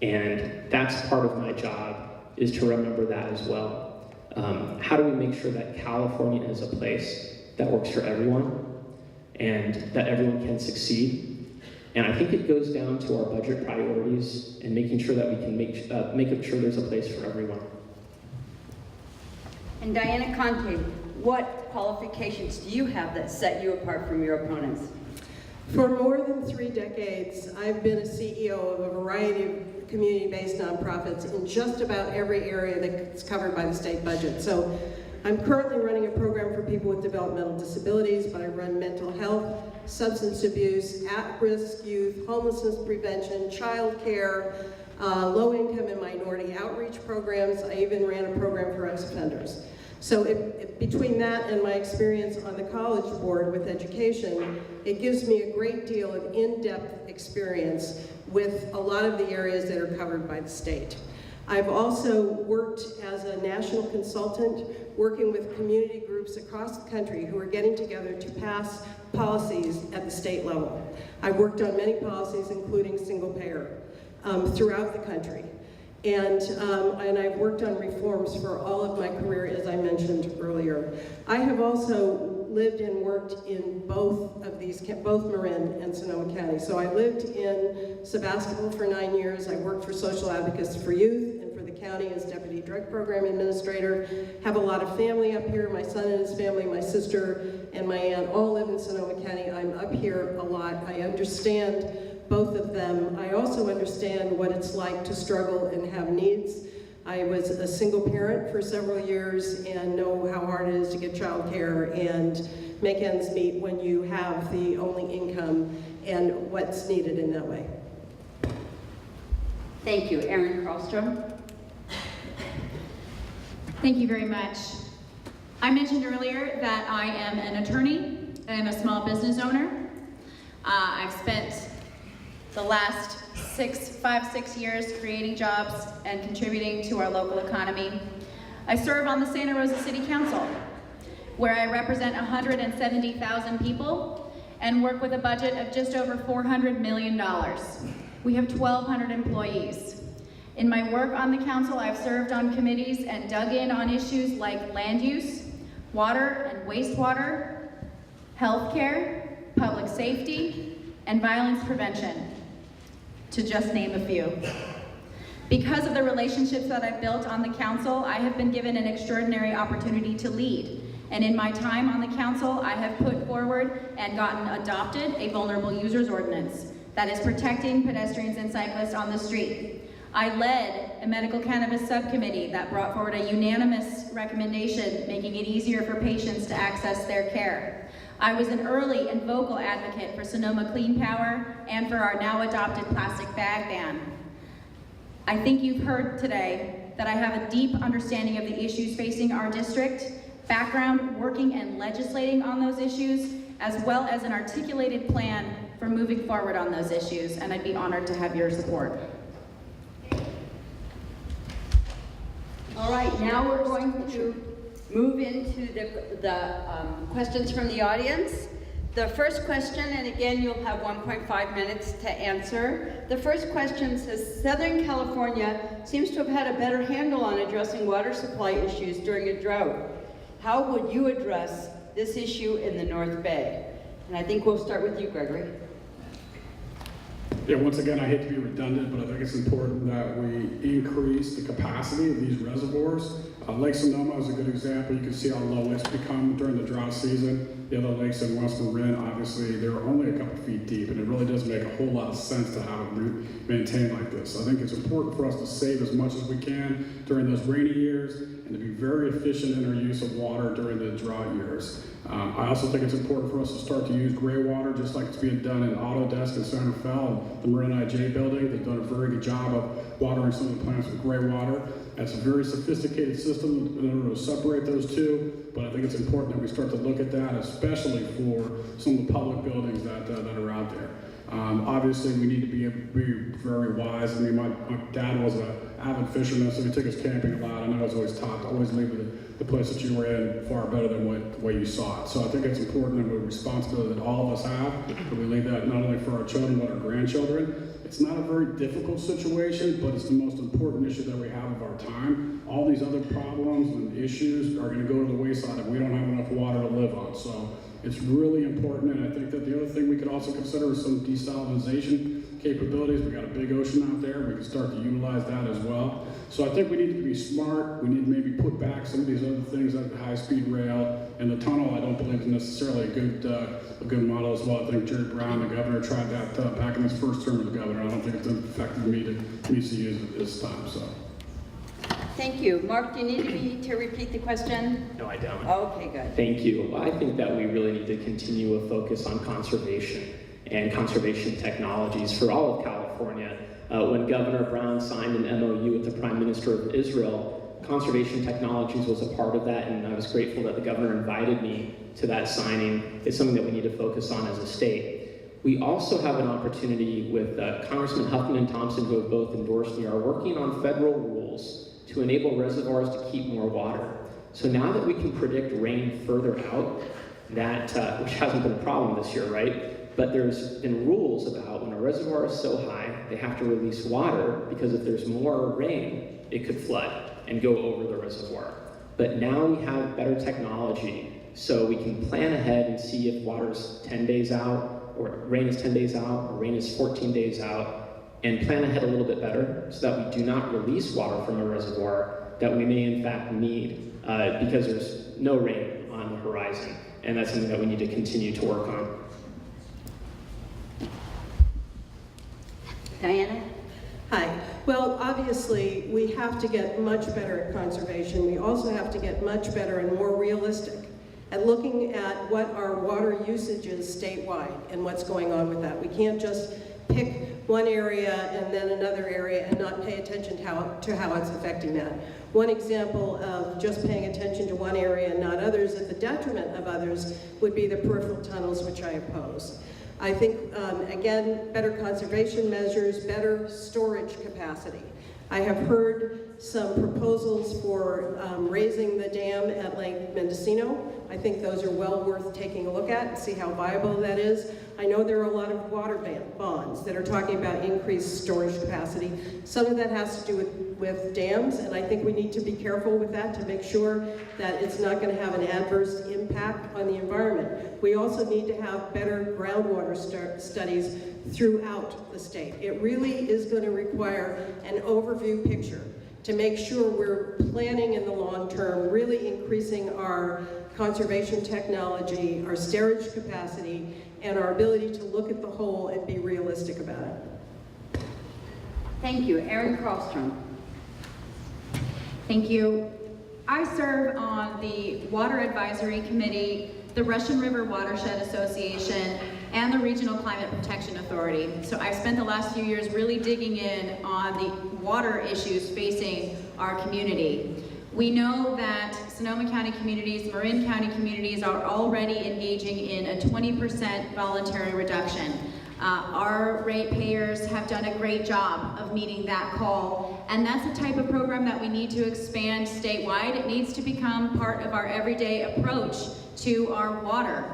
And that's part of my job, is to remember that as well. How do we make sure that California is a place that works for everyone and that everyone can succeed? And I think it goes down to our budget priorities and making sure that we can make sure there's a place for everyone. And Diana Conte, what qualifications do you have that set you apart from your opponents? For more than 3 decades, I've been a CEO of a variety of community-based nonprofits in just about every area that's covered by the state budget. So I'm currently running a program for people with developmental disabilities, but I run mental health, substance abuse, at-risk youth, homelessness prevention, child care, low-income and minority outreach programs. I even ran a program for ex-offenders. So between that and my experience on the College Board with education, it gives me a great deal of in-depth experience with a lot of the areas that are covered by the state. I've also worked as a national consultant, working with community groups across the country who are getting together to pass policies at the state level. I've worked on many policies, including single payer, throughout the country. And I've worked on reforms for all of my career, as I mentioned earlier. I have also lived and worked in both Marin and Sonoma County. So I lived in Sebastopol for 9 years. I worked for Social Advocates for Youth and for the county as Deputy Drug Program Administrator. Have a lot of family up here. My son and his family, my sister and my aunt all live in Sonoma County. I'm up here a lot. I understand both of them. I also understand what it's like to struggle and have needs. I was a single parent for several years and know how hard it is to get childcare and make ends meet when you have the only income and what's needed in that way. Thank you. Erin Karlstrom. Thank you very much. I mentioned earlier that I am an attorney and a small business owner. I've spent the last 5-6 years creating jobs and contributing to our local economy. I serve on the Santa Rosa City Council, where I represent 170,000 people and work with a budget of just over $400 million. We have 1,200 employees. In my work on the council, I've served on committees and dug in on issues like land use, water and wastewater, healthcare, public safety, and violence prevention, to just name a few. Because of the relationships that I've built on the council, I have been given an extraordinary opportunity to lead. And in my time on the council, I have put forward and gotten adopted a vulnerable users ordinance that is protecting pedestrians and cyclists on the street. I led a medical cannabis subcommittee that brought forward a unanimous recommendation making it easier for patients to access their care. I was an early and vocal advocate for Sonoma Clean Power and for our now adopted plastic bag ban. I think you've heard today that I have a deep understanding of the issues facing our district, background working and legislating on those issues, as well as an articulated plan for moving forward on those issues, and I'd be honored to have your support. All right, now we're going to move into the questions from the audience. The first question, and again, you'll have 1.5 minutes to answer. The first question says, Southern California seems to have had a better handle on addressing water supply issues during a drought. How would you address this issue in the North Bay? And I think we'll start with you, Gregory. Yeah, once again, I hate to be redundant, but I think it's important that we increase the capacity of these reservoirs. Lake Sonoma is a good example. You can see how low it's become during the drought season. The other lakes in West Marin, obviously, they're only a couple feet deep, and it really doesn't make a whole lot of sense to have it maintained like this. I think it's important for us to save as much as we can during those rainy years and to be very efficient in our use of water during the drought years. I also think it's important for us to start to use gray water, just like it's being done in Autodesk and Santa Fe and the Marin IJ building. They've done a very good job of watering some of the plants with gray water. It's a very sophisticated system in order to separate those two, but I think it's important that we start to look at that, especially for some of the public buildings that are out there. Obviously, we need to be very wise. I mean, my dad was an avid fisherman, so he took us camping a lot, and I was always taught to always leave the place that you were in far better than the way you saw it. So I think it's important that we're responsible that all of us have, that we leave that not only for our children, but our grandchildren. It's not a very difficult situation, but it's the most important issue that we have of our time. All these other problems and issues are going to go to the wayside if we don't have enough water to live on. So it's really important, and I think that the other thing we could also consider is some desalination capabilities. We got a big ocean out there. We can start to utilize that as well. So I think we need to be smart. We need to maybe put back some of these other things like the high-speed rail and the tunnel. I don't believe is necessarily a good model as well. I think Jerry Brown, the governor, tried that back in his first term as governor. I don't think it's effective to use it this time. So. Thank you. Mark, do you need me to repeat the question? No, I don't. Okay, good. Thank you. Well, I think that we really need to continue a focus on conservation and conservation technologies for all of California. When Governor Brown signed an MOU with the Prime Minister of Israel, conservation technologies was a part of that, and I was grateful that the governor invited me to that signing. It's something that we need to focus on as a state. We also have an opportunity with Congressman Huffman and Thompson, who have both endorsed me, are working on federal rules to enable reservoirs to keep more water. So now that we can predict rain further out, which hasn't been a problem this year, right? But there's been rules about when a reservoir is so high, they have to release water, because if there's more rain, it could flood and go over the reservoir. But now we have better technology, so we can plan ahead and see if water's 10 days out, or rain is 10 days out, or rain is 14 days out, and plan ahead a little bit better so that we do not release water from a reservoir that we may in fact need because there's no rain on the horizon. And that's something that we need to continue to work on. Diana? Hi. Well, obviously, we have to get much better at conservation. We also have to get much better and more realistic at looking at what our water usage is statewide and what's going on with that. We can't just pick one area and then another area and not pay attention to how it's affecting that. One example of just paying attention to one area and not others at the detriment of others would be the peripheral tunnels, which I oppose. I think, again, better conservation measures, better storage capacity. I have heard some proposals for raising the dam at Lake Mendocino. I think those are well worth taking a look at and see how viable that is. I know there are a lot of water bonds that are talking about increased storage capacity. Some of that has to do with dams, and I think we need to be careful with that to make sure that it's not going to have an adverse impact on the environment. We also need to have better groundwater studies throughout the state. It really is going to require an overview picture to make sure we're planning in the long term, really increasing our conservation technology, our storage capacity, and our ability to look at the whole and be realistic about it. Thank you. Erin Karlstrom. Thank you. I serve on the Water Advisory Committee, the Russian River Watershed Association, and the Regional Climate Protection Authority. So I've spent the last few years really digging in on the water issues facing our community. We know that Sonoma County communities, Marin County communities are already engaging in a 20% voluntary reduction. Our ratepayers have done a great job of meeting that call, and that's the type of program that we need to expand statewide. It needs to become part of our everyday approach to our water.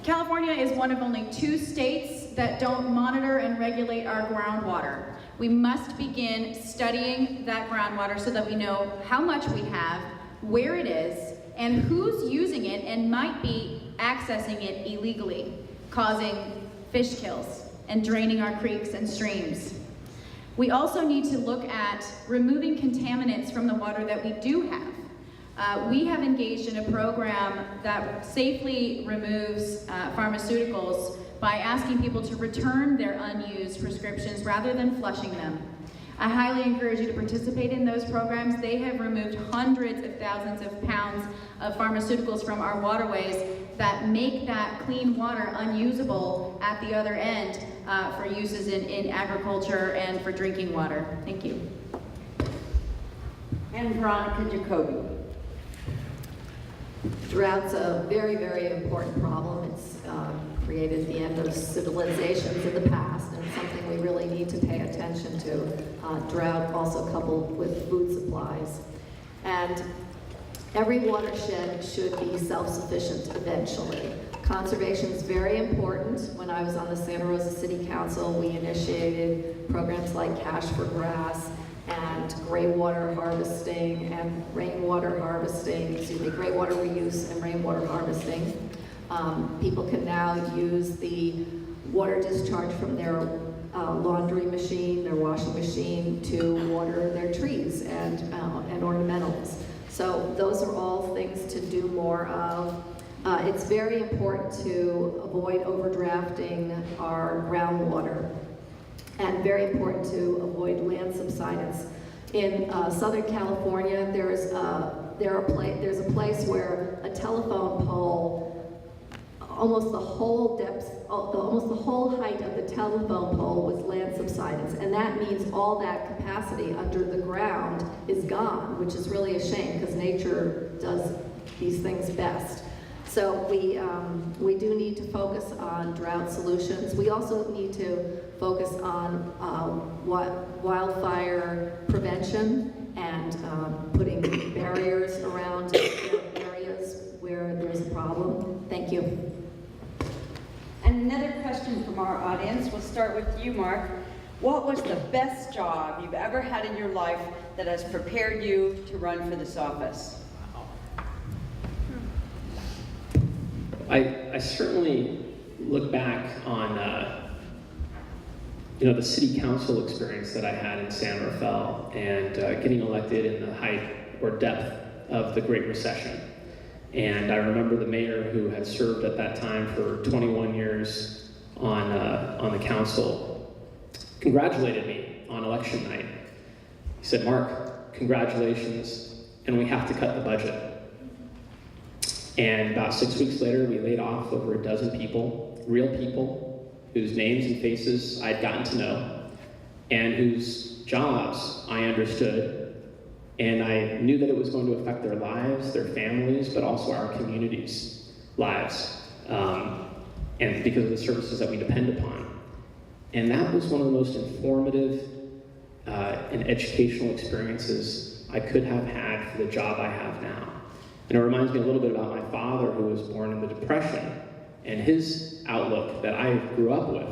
California is one of only 2 states that don't monitor and regulate our groundwater. We must begin studying that groundwater so that we know how much we have, where it is, and who's using it and might be accessing it illegally, causing fish kills and draining our creeks and streams. We also need to look at removing contaminants from the water that we do have. We have engaged in a program that safely removes pharmaceuticals by asking people to return their unused prescriptions rather than flushing them. I highly encourage you to participate in those programs. They have removed hundreds of thousands of pounds of pharmaceuticals from our waterways that make that clean water unusable at the other end for uses in agriculture and for drinking water. Thank you. And Veronica Jacoby. Drought's a very, very important problem. It's created the end of civilizations in the past, and it's something we really need to pay attention to. Drought also coupled with food supplies. And every watershed should be self-sufficient eventually. Conservation is very important. When I was on the Santa Rosa City Council, we initiated programs like Cash for Grass and gray water harvesting and rainwater harvesting, gray water reuse and rainwater harvesting. People can now use the water discharge from their laundry machine, their washing machine, to water their trees and ornamentals. So those are all things to do more of. It's very important to avoid overdrafting our groundwater, and very important to avoid land subsidence. In Southern California, there's a place where a telephone pole, almost the whole height of the telephone pole was land subsidence, and that means all that capacity under the ground is gone, which is really a shame because nature does these things best. So we do need to focus on drought solutions. We also need to focus on wildfire prevention and putting barriers around areas where there's a problem. Thank you. And another question from our audience. We'll start with you, Mark. What was the best job you've ever had in your life that has prepared you to run for this office? I certainly look back on the city council experience that I had in San Rafael and getting elected in the height or depth of the Great Recession. And I remember the mayor, who had served at that time for 21 years on the council, congratulated me on election night. He said, "Mark, congratulations, and we have to cut the budget." And about 6 weeks later, we laid off over a dozen people, real people, whose names and faces I'd gotten to know, and whose jobs I understood. And I knew that it was going to affect their lives, their families, but also our communities' lives, and because of the services that we depend upon. And that was one of the most informative and educational experiences I could have had for the job I have now. And it reminds me a little bit about my father, who was born in the Depression, and his outlook that I grew up with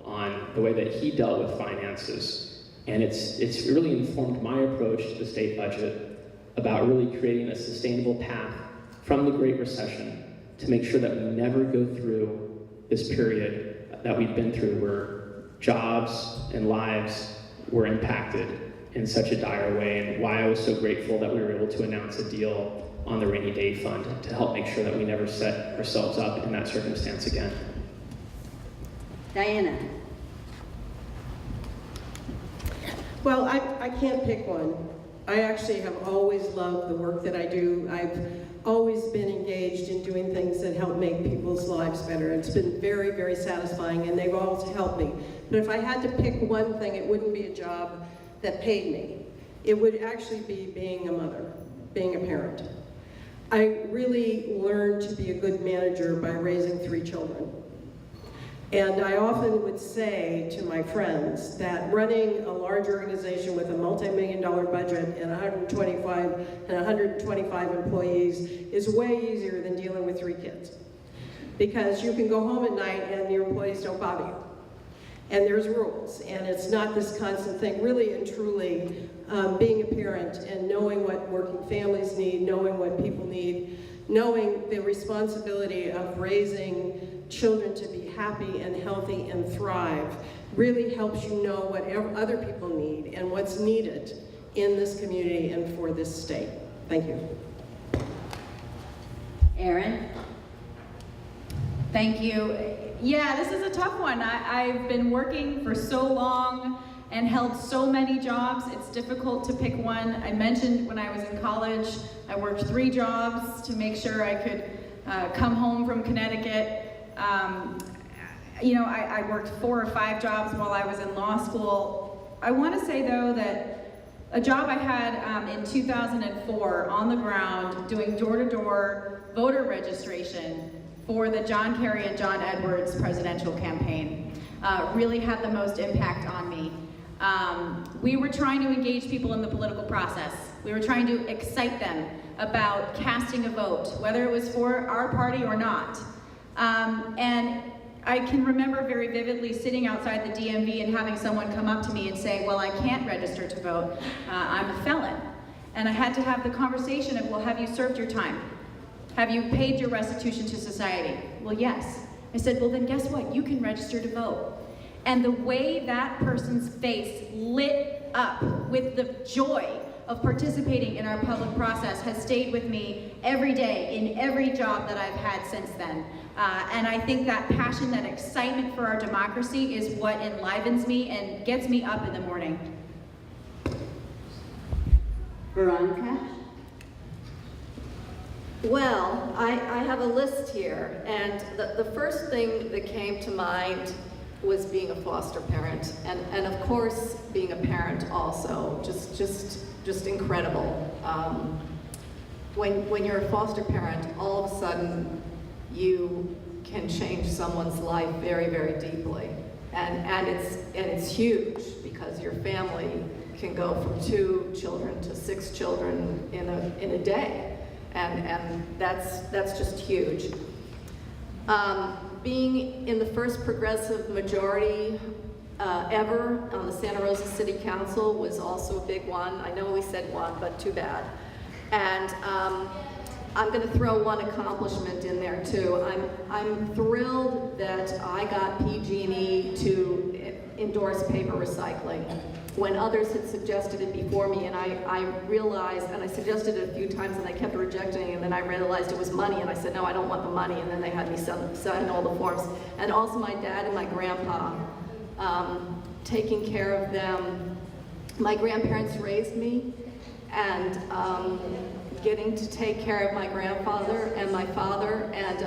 on the way that he dealt with finances. And it's really informed my approach to the state budget about really creating a sustainable path from the Great Recession to make sure that we never go through this period that we've been through where jobs and lives were impacted in such a dire way, and why I was so grateful that we were able to announce a deal on the rainy day fund to help make sure that we never set ourselves up in that circumstance again. Diana. Well, I can't pick one. I actually have always loved the work that I do. I've always been engaged in doing things that help make people's lives better. It's been very, very satisfying, and they've always helped me. But if I had to pick one thing, it wouldn't be a job that paid me. It would actually be being a mother, being a parent. I really learned to be a good manager by raising 3 children. And I often would say to my friends that running a large organization with a multi-million-dollar budget and 125 employees is way easier than dealing with 3 kids. Because you can go home at night and your employees don't bother you. And there's rules, and it's not this constant thing. Really and truly, being a parent and knowing what working families need, knowing what people need, knowing the responsibility of raising children to be happy and healthy and thrive really helps you know what other people need and what's needed in this community and for this state. Thank you. Erin. Thank you. Yeah, this is a tough one. I've been working for so long and held so many jobs. It's difficult to pick one. I mentioned when I was in college, I worked 3 jobs to make sure I could come home from Connecticut. I worked 4 or 5 jobs while I was in law school. I want to say, though, that a job I had in 2004 on the ground doing door-to-door voter registration for the John Kerry and John Edwards presidential campaign really had the most impact on me. We were trying to engage people in the political process. We were trying to excite them about casting a vote, whether it was for our party or not. And I can remember very vividly sitting outside the DMV and having someone come up to me and say, well, I can't register to vote, I'm a felon. And I had to have the conversation of, well, have you served your time? Have you paid your restitution to society? Well, yes. I said, well, then guess what? You can register to vote. And the way that person's face lit up with the joy of participating in our public process has stayed with me every day in every job that I've had since then. And I think that passion, that excitement for our democracy is what enlivens me and gets me up in the morning. Veronica. Well, I have a list here, and the first thing that came to mind was being a foster parent, and of course being a parent also, just incredible. When you're a foster parent, all of a sudden you can change someone's life very, very deeply, and it's huge because your family can go from 2 children to 6 children in a day. And that's just huge. Being in the first progressive majority ever on the Santa Rosa City Council was also a big one. I know we said one, but too bad. And I'm going to throw one accomplishment in there too. I'm thrilled that I got PG&E to endorse paper recycling when others had suggested it before me, and I realized, and I suggested it a few times and they kept rejecting it, and then I realized it was money, and I said, no, I don't want the money, and then they had me sign all the forms. And also my dad and my grandpa, taking care of them. My grandparents raised me and getting to take care of my grandfather and my father. And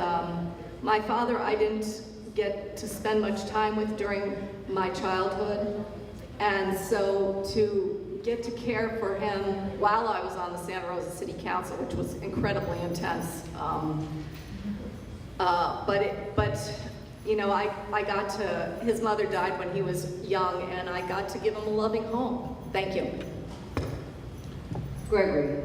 my father I didn't get to spend much time with during my childhood. And so to get to care for him while I was on the Santa Rosa City Council, which was incredibly intense. But you know, I got to, his mother died when he was young, and I got to give him a loving home. Thank you. Gregory.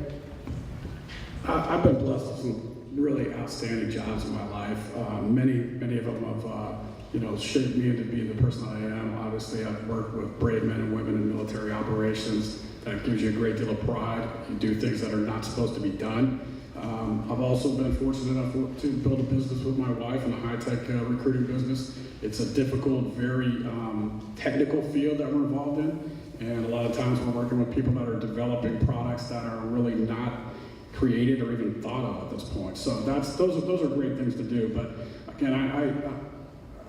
I've been blessed with some really outstanding jobs in my life. Many of them have, shaped me into being the person I am. Obviously, I've worked with brave men and women in military operations. That gives you a great deal of pride. You do things that are not supposed to be done. I've also been fortunate enough to build a business with my wife in a high-tech recruiting business. It's a difficult, very technical field that we're involved in. And a lot of times we're working with people that are developing products that are really not created or even thought of at this point. So those are great things to do. But again,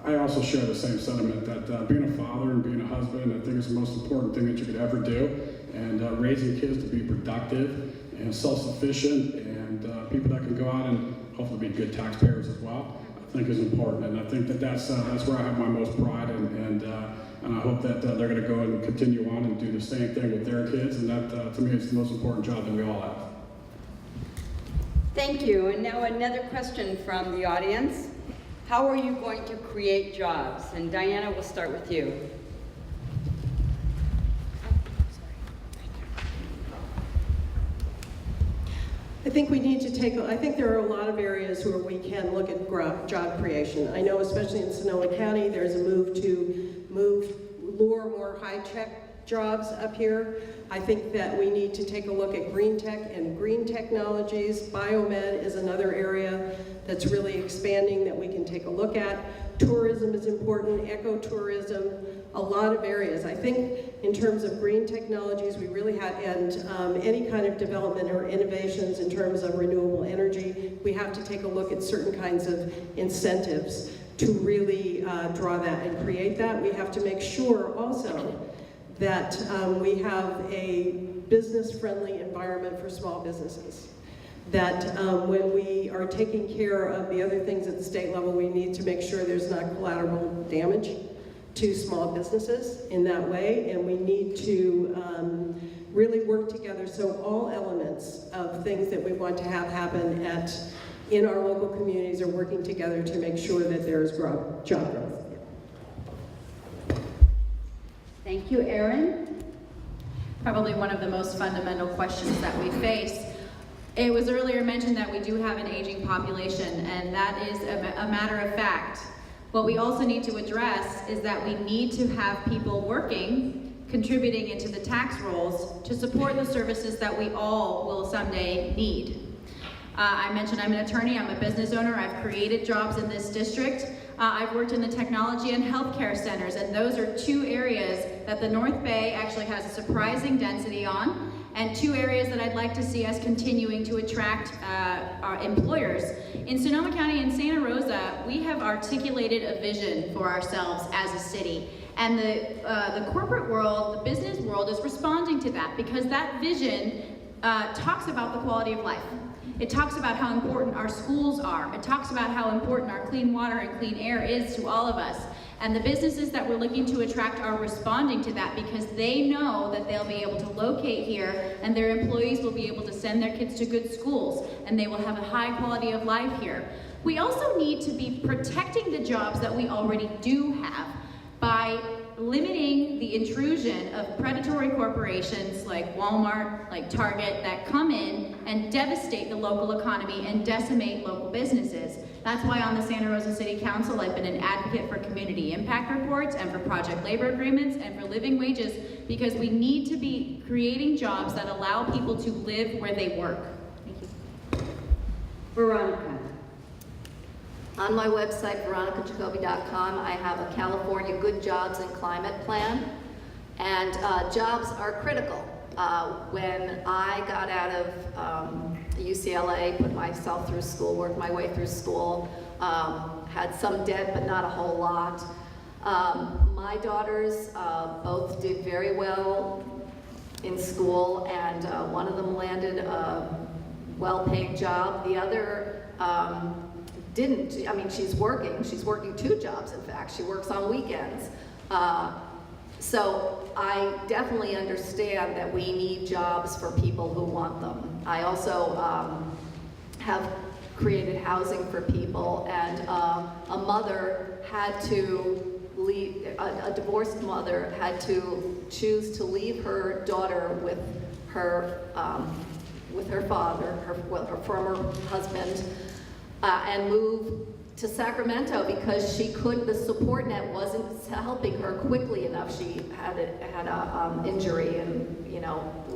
I also share the same sentiment that being a father and being a husband, I think is the most important thing that you could ever do. And raising kids to be productive and self-sufficient and people that can go out and hopefully be good taxpayers as well, I think is important. And I think that's where I have my most pride, and I hope that they're going to go and continue on and do the same thing with their kids. And that, to me, is the most important job that we all have. Thank you. And now another question from the audience. How are you going to create jobs? And Diana, we'll start with you. I think we need to I think there are a lot of areas where we can look at job creation. I know especially in Sonoma County, there's a move to lure more high-tech jobs up here. I think that we need to take a look at green tech and green technologies. Biomed is another area that's really expanding that we can take a look at. Tourism is important, ecotourism, a lot of areas. I think in terms of green technologies, we really have, and any kind of development or innovations in terms of renewable energy, we have to take a look at certain kinds of incentives to really draw that and create that. We have to make sure also that we have a business-friendly environment for small businesses. That when we are taking care of the other things at the state level, we need to make sure there's not collateral damage to small businesses in that way, and we need to really work together so all elements of things that we want to have happen in our local communities are working together to make sure that there is job growth. Thank you, Erin. Probably one of the most fundamental questions that we face. It was earlier mentioned that we do have an aging population, and that is a matter of fact. What we also need to address is that we need to have people working, contributing into the tax rolls to support the services that we all will someday need. I mentioned I'm an attorney, I'm a business owner, I've created jobs in this district. I've worked in the technology and healthcare centers, and those are two areas that the North Bay actually has a surprising density on, and two areas that I'd like to see us continuing to attract our employers. In Sonoma County and Santa Rosa, we have articulated a vision for ourselves as a city. And the corporate world, the business world is responding to that because that vision talks about the quality of life. It talks about how important our schools are. It talks about how important our clean water and clean air is to all of us. And the businesses that we're looking to attract are responding to that because they know that they'll be able to locate here and their employees will be able to send their kids to good schools and they will have a high quality of life here. We also need to be protecting the jobs that we already do have by limiting the intrusion of predatory corporations like Walmart, like Target, that come in and devastate the local economy and decimate local businesses. That's why on the Santa Rosa City Council, I've been an advocate for community impact reports and for project labor agreements and for living wages because we need to be creating jobs that allow people to live where they work. Thank you. Veronica. On my website, veronicajacoby.com, I have a California Good Jobs and Climate Plan, and jobs are critical. When I got out of UCLA, put myself through school, worked my way through school, had some debt but not a whole lot. My daughters both did very well in school, and one of them landed a well-paying job. The other didn't. I mean, she's working 2 jobs, in fact. She works on weekends. So I definitely understand that we need jobs for people who want them. I also have created housing for people, and a mother had to leave, a divorced mother had to choose to leave her daughter with her father, her former husband, and move to Sacramento because the support net wasn't helping her quickly enough. She had a injury, and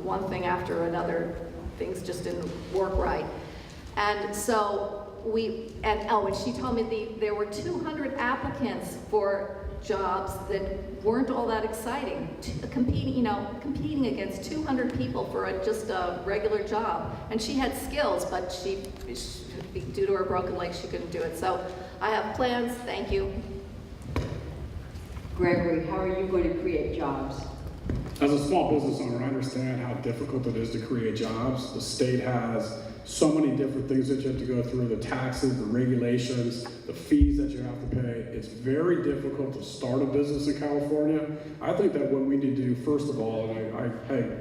one thing after another, things just didn't work right. And so and she told me there were 200 applicants for jobs that weren't all that exciting, competing against 200 people for just a regular job. And she had skills, but due to her broken leg, she couldn't do it. So I have plans. Thank you. Gregory, how are you going to create jobs? As a small business owner, I understand how difficult it is to create jobs. The state has so many different things that you have to go through, the taxes, the regulations, the fees that you have to pay. It's very difficult to start a business in California. I think that what we need to do, first of all, and I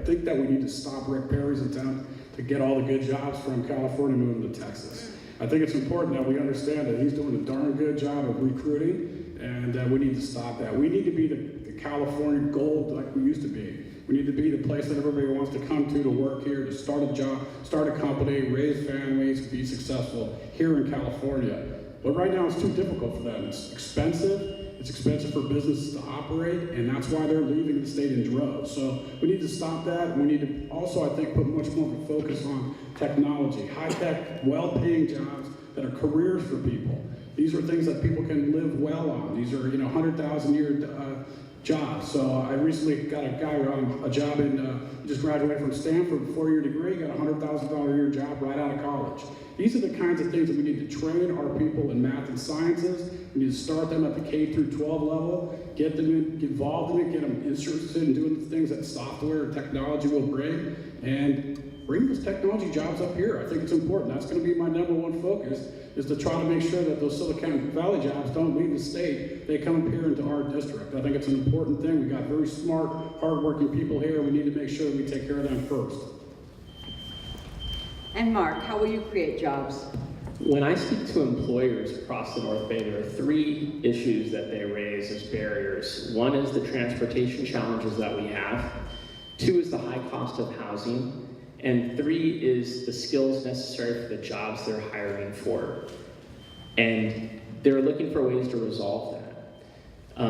think that we need to stop Rick Perry's attempt to get all the good jobs from California moving to Texas. I think it's important that we understand that he's doing a darn good job of recruiting, and we need to stop that. We need to be the California gold like we used to be. We need to be the place that everybody wants to come to work here, to start a job, start a company, raise families, be successful here in California. But right now it's too difficult for them. It's expensive for businesses to operate, and that's why they're leaving the state in droves. So we need to stop that. We need to also, I think, put much more of a focus on technology, high-tech, well-paying jobs that are careers for people. These are things that people can live well on. These are, 100,000-year jobs. So I recently got a guy on a job he just graduated from Stanford, 4-year degree, got a $100,000 a year job right out of college. These are the kinds of things that we need to train our people in math and sciences. We need to start them at the K through 12 level, get them involved in it, get them interested in doing the things that software and technology will bring, and bring those technology jobs up here. I think it's important. That's going to be my #1 focus, is to try to make sure that those Silicon Valley jobs don't leave the state. They come up here into our district. I think it's an important thing. We've got very smart, hardworking people here. We need to make sure that we take care of them first. And Mark, how will you create jobs? When I speak to employers across the North Bay, there are 3 issues that they raise as barriers. One is the transportation challenges that we have. 2 is the high cost of housing. And 3 is the skills necessary for the jobs they're hiring for. And they're looking for ways to resolve that.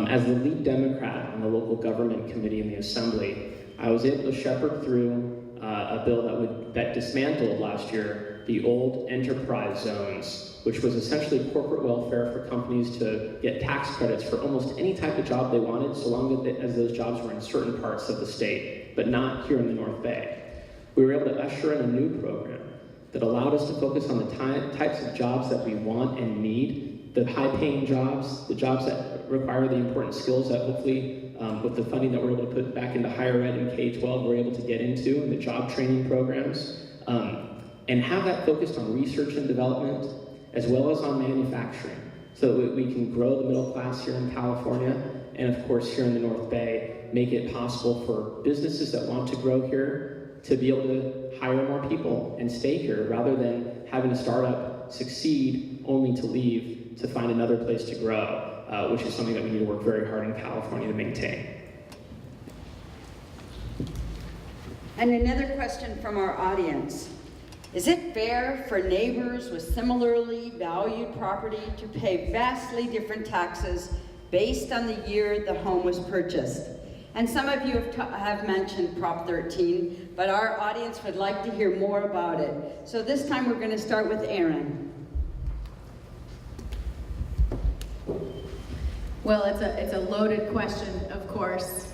As the lead Democrat on the local government committee in the Assembly, I was able to shepherd through a bill that dismantled last year the old enterprise zones, which was essentially corporate welfare for companies to get tax credits for almost any type of job they wanted, so long as those jobs were in certain parts of the state, but not here in the North Bay. We were able to usher in a new program that allowed us to focus on the types of jobs that we want and need, the high-paying jobs, the jobs that require the important skills that hopefully, with the funding that we're able to put back into higher ed and K-12, we're able to get into, and the job training programs, and have that focused on research and development, as well as on manufacturing, so that we can grow the middle class here in California, and of course here in the North Bay, make it possible for businesses that want to grow here to be able to hire more people and stay here, rather than having a startup succeed only to leave to find another place to grow, which is something that we need to work very hard in California to maintain. And another question from our audience. Is it fair for neighbors with similarly valued property to pay vastly different taxes based on the year the home was purchased? And some of you have mentioned Prop 13, but our audience would like to hear more about it. So this time we're going to start with Erin. Well, it's a loaded question, of course.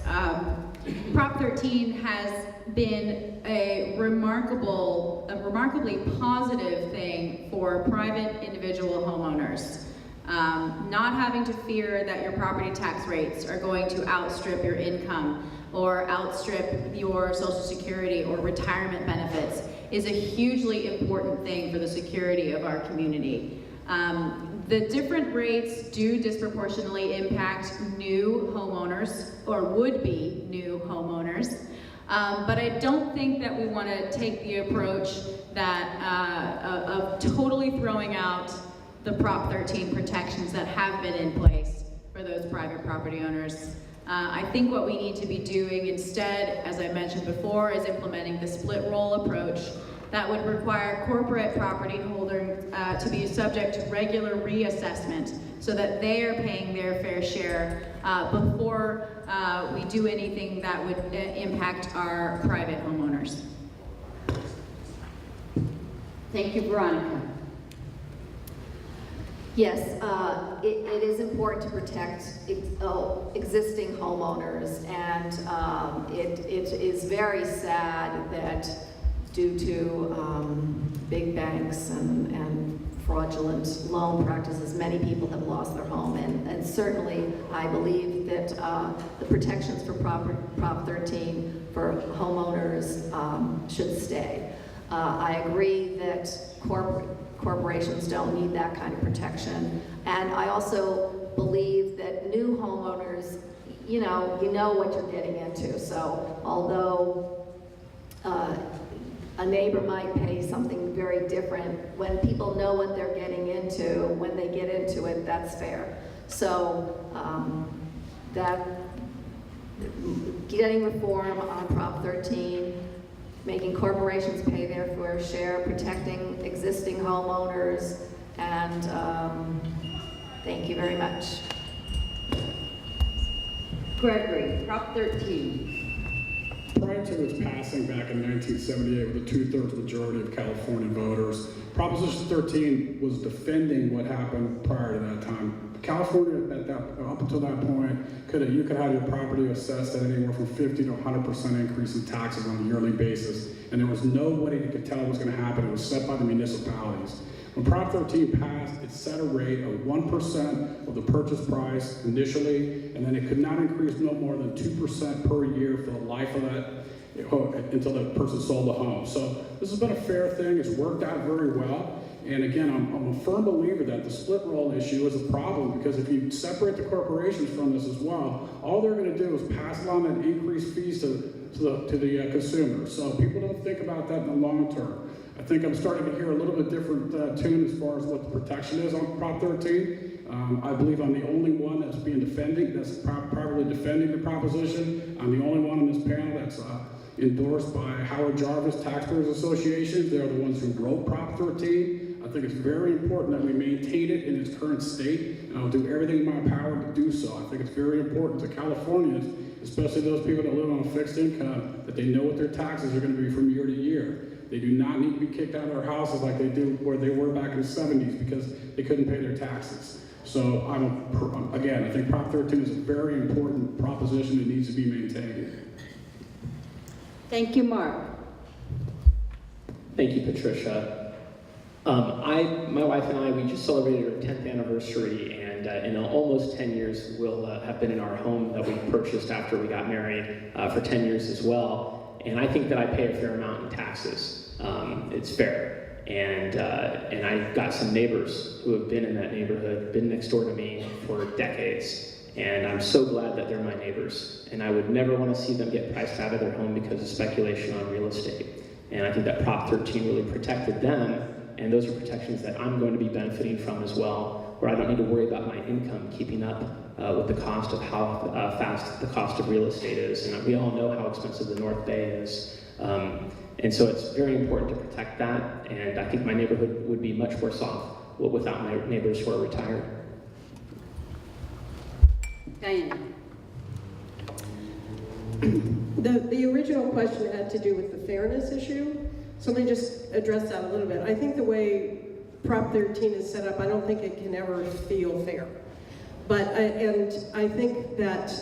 Prop 13 has been a remarkably positive thing for private individual homeowners. Not having to fear that your property tax rates are going to outstrip your income or outstrip your Social Security or retirement benefits. is a hugely important thing for the security of our community. The different rates do disproportionately impact new homeowners, or would-be new homeowners. But I don't think that we want to take the approach that of totally throwing out the Prop 13 protections that have been in place for those private property owners. I think what we need to be doing instead, as I mentioned before, is implementing the split roll approach that would require corporate property holders to be subject to regular reassessment so that they are paying their fair share before we do anything that would impact our private homeowners. Thank you, Veronica. Yes, it is important to protect existing homeowners, and it is very sad that due to big banks and fraudulent loan practices, many people have lost their home, and certainly I believe that the protections for Prop 13 for homeowners should stay. I agree that corporations don't need that kind of protection. And I also believe that new homeowners, you know what you're getting into. So although a neighbor might pay something very different, when people know what they're getting into, when they get into it, that's fair. So that getting reform on Prop 13, making corporations pay their fair share, protecting existing homeowners, and thank you very much. Gregory, Prop 13. Prior to its passing back in 1978 with a 2/3 majority of California voters, Proposition 13 was defending what happened prior to that time. California, up until that point, you could have your property assessed at anywhere from 50 to 100% increase in taxes on a yearly basis, and there was nobody that could tell what was going to happen. It was set by the municipalities. When Prop 13 passed, it set a rate of 1% of the purchase price initially, and then it could not increase no more than 2% per year for the life of that, until the person sold the home. So this has been a fair thing. It's worked out very well. And again, I'm a firm believer that the split roll issue is a problem, because if you separate the corporations from this as well, all they're going to do is pass along and increase fees to the consumer. So people don't think about that in the long term. I think I'm starting to hear a little bit different tune as far as what the protection is on Prop 13. I believe I'm the only one that's properly defending the proposition. I'm the only one on this panel that's endorsed by Howard Jarvis Taxpayers Association. They're the ones who wrote Prop 13. I think it's very important that we maintain it in its current state, and I'll do everything in my power to do so. I think it's very important to Californians, especially those people that live on a fixed income, that they know what their taxes are going to be from year to year. They do not need to be kicked out of their houses like they do where they were back in the 70s because they couldn't pay their taxes. So again, I think Prop 13 is a very important proposition that needs to be maintained. Thank you, Mark. Thank you, Patricia. My wife and I, we just celebrated our 10th anniversary, and in almost 10 years, we'll have been in our home that we purchased after we got married for 10 years as well. And I think that I pay a fair amount in taxes. It's fair. And I've got some neighbors who have been in that neighborhood, been next door to me for decades. And I'm so glad that they're my neighbors. And I would never want to see them get priced out of their home because of speculation on real estate. And I think that Prop 13 really protected them. And those are protections that I'm going to be benefiting from as well, where I don't need to worry about my income keeping up with the cost of how fast the cost of real estate is. And we all know how expensive the North Bay is. And so it's very important to protect that. And I think my neighborhood would be much worse off without my neighbors who are retired. Diana. The original question had to do with the fairness issue. So let me just address that a little bit. I think the way Prop 13 is set up, I don't think it can ever feel fair. But I think that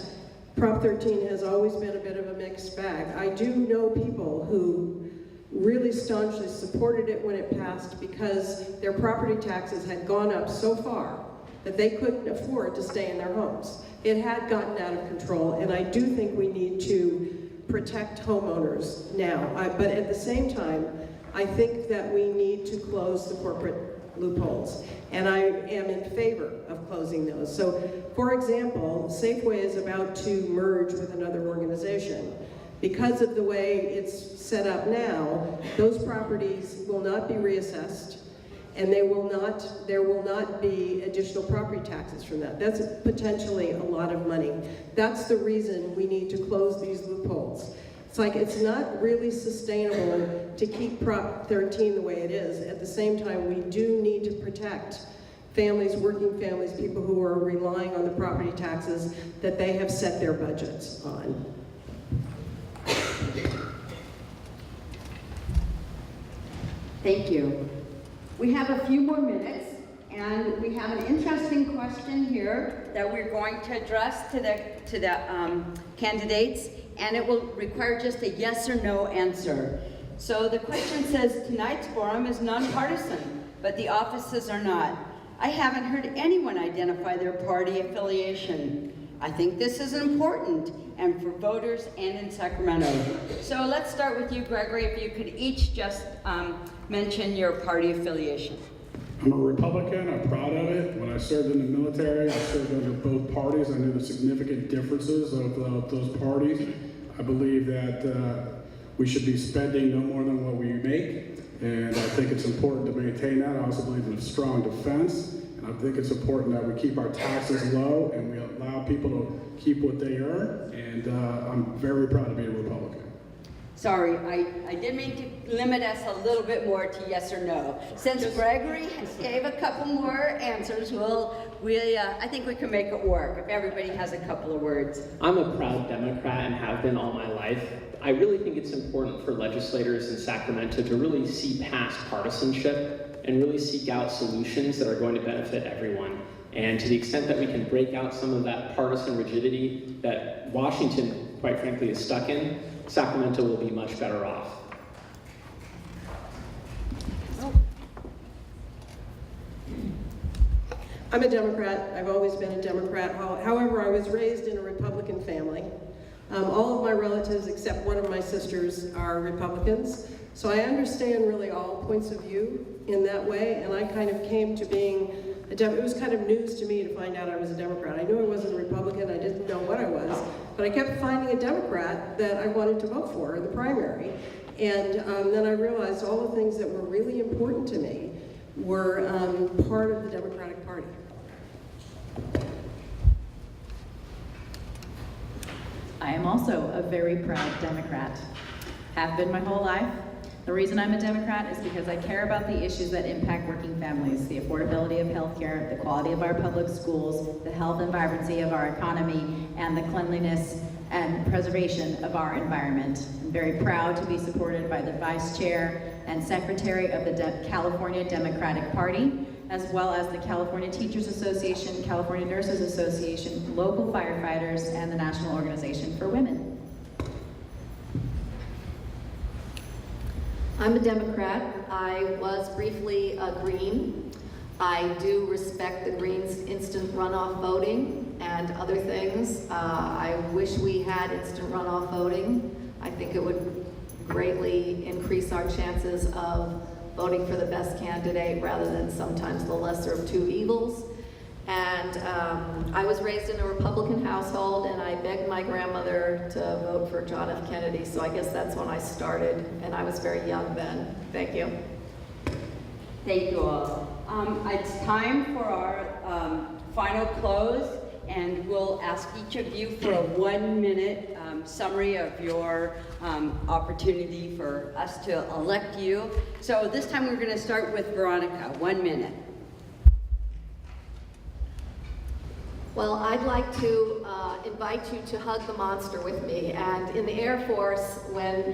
Prop 13 has always been a bit of a mixed bag. I do know people who really staunchly supported it when it passed because their property taxes had gone up so far that they couldn't afford to stay in their homes. It had gotten out of control, and I do think we need to protect homeowners now. But at the same time, I think that we need to close the corporate loopholes, and I am in favor of closing those. So, for example, Safeway is about to merge with another organization. Because of the way it's set up now, those properties will not be reassessed, and there will not be additional property taxes from that. That's potentially a lot of money. That's the reason we need to close these loopholes. It's like it's not really sustainable to keep Prop 13 the way it is. At the same time, we do need to protect families, working families, people who are relying on the property taxes that they have set their budgets on. Thank you. We have a few more minutes, and we have an interesting question here that we're going to address to the candidates, and it will require just a yes or no answer. So the question says, tonight's forum is nonpartisan, but the offices are not. I haven't heard anyone identify their party affiliation. I think this is important, and for voters and in Sacramento. So let's start with you, Gregory, if you could each just mention your party affiliation. I'm a Republican. I'm proud of it. When I served in the military, I served under both parties. I knew the significant differences of those parties. I believe that we should be spending no more than what we make, and I think it's important to maintain that. I also believe in a strong defense, and I think it's important that we keep our taxes low and we allow people to keep what they earn, and I'm very proud to be a Republican. Sorry, I did mean to limit us a little bit more to yes or no. Since Gregory gave a couple more answers, I think we can make it work if everybody has a couple of words. I'm a proud Democrat and have been all my life. I really think it's important for legislators in Sacramento to really see past partisanship and really seek out solutions that are going to benefit everyone. And to the extent that we can break out some of that partisan rigidity that Washington, quite frankly, is stuck in, Sacramento will be much better off. I'm a Democrat. I've always been a Democrat. However, I was raised in a Republican family. All of my relatives, except one of my sisters, are Republicans. So I understand really all points of view in that way, and I kind of came to being a Democrat. It was kind of news to me to find out I was a Democrat. I knew I wasn't a Republican. I didn't know what I was, but I kept finding a Democrat that I wanted to vote for in the primary. And then I realized all the things that were really important to me were part of the Democratic Party. I am also a very proud Democrat. Have been my whole life. The reason I'm a Democrat is because I care about the issues that impact working families, the affordability of healthcare, the quality of our public schools, the health and vibrancy of our economy, and the cleanliness and preservation of our environment. I'm very proud to be supported by the Vice Chair and Secretary of the California Democratic Party, as well as the California Teachers Association, California Nurses Association, local firefighters, and the National Organization for Women. I'm a Democrat. I was briefly a Green. I do respect the Greens' instant runoff voting and other things. I wish we had instant runoff voting. I think it would greatly increase our chances of voting for the best candidate rather than sometimes the lesser of two evils. And I was raised in a Republican household, and I begged my grandmother to vote for John F. Kennedy, so I guess that's when I started, and I was very young then. Thank you. Thank you all. It's time for our final close, and we'll ask each of you for a 1-minute summary of your opportunity for us to elect you. So this time we're going to start with Veronica, 1 minute. Well, I'd like to invite you to hug the monster with me. And in the Air Force, when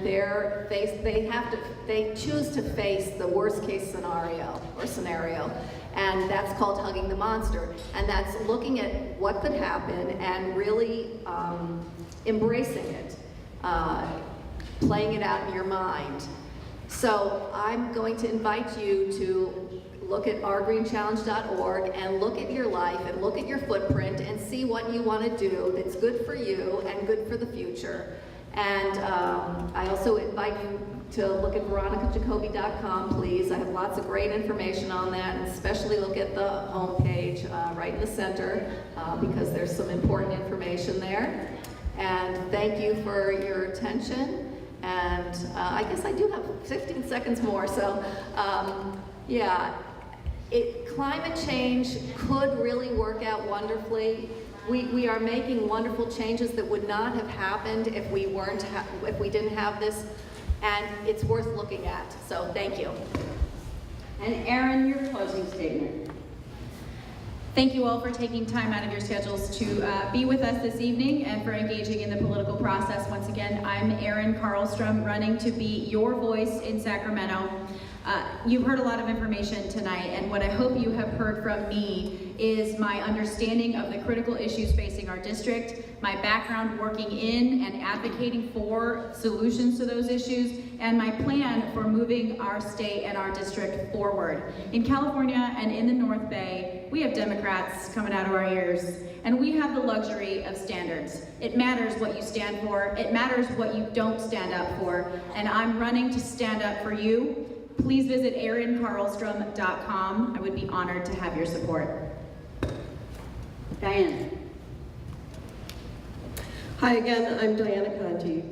they choose to face the worst case scenario, and that's called hugging the monster. And that's looking at what could happen and really embracing it, playing it out in your mind. So I'm going to invite you to look at ourgreenchallenge.org and look at your life and look at your footprint and see what you want to do that's good for you and good for the future. And I also invite you to look at veronicajacoby.com, please. I have lots of great information on that, and especially look at the homepage right in the center because there's some important information there. And thank you for your attention. And I guess I do have 15 seconds more, so yeah. Climate change could really work out wonderfully. We are making wonderful changes that would not have happened if we didn't have this, and it's worth looking at. So thank you. And Erin, your closing statement. Thank you all for taking time out of your schedules to be with us this evening and for engaging in the political process. Once again, I'm Erin Karlstrom, running to be your voice in Sacramento. You've heard a lot of information tonight, and what I hope you have heard from me is my understanding of the critical issues facing our district, my background working in and advocating for solutions to those issues, and my plan for moving our state and our district forward. In California and in the North Bay, we have Democrats coming out of our ears, and we have the luxury of standards. It matters what you stand for, it matters what you don't stand up for, and I'm running to stand up for you. Please visit erinkarlstrom.com. I would be honored to have your support. Diana. Hi again, I'm Diana Conti.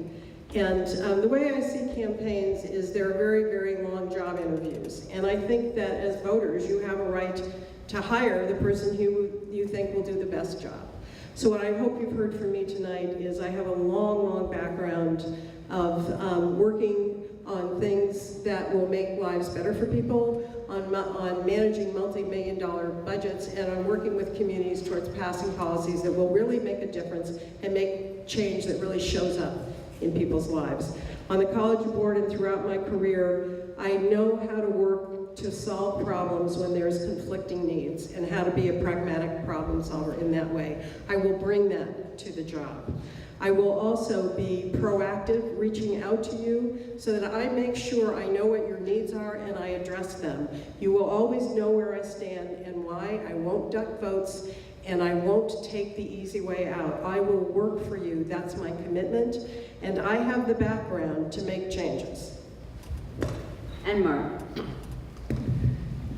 And the way I see campaigns is they're very, very long job interviews. And I think that as voters, you have a right to hire the person who you think will do the best job. So what I hope you've heard from me tonight is I have a long, long background of working on things that will make lives better for people, on managing multi-million-dollar budgets, and on working with communities towards passing policies that will really make a difference and make change that really shows up in people's lives. On the college board and throughout my career, I know how to work to solve problems when there's conflicting needs and how to be a pragmatic problem solver in that way. I will bring that to the job. I will also be proactive, reaching out to you so that I make sure I know what your needs are and I address them. You will always know where I stand and why. I won't duck votes and I won't take the easy way out. I will work for you. That's my commitment, and I have the background to make changes. And Mark.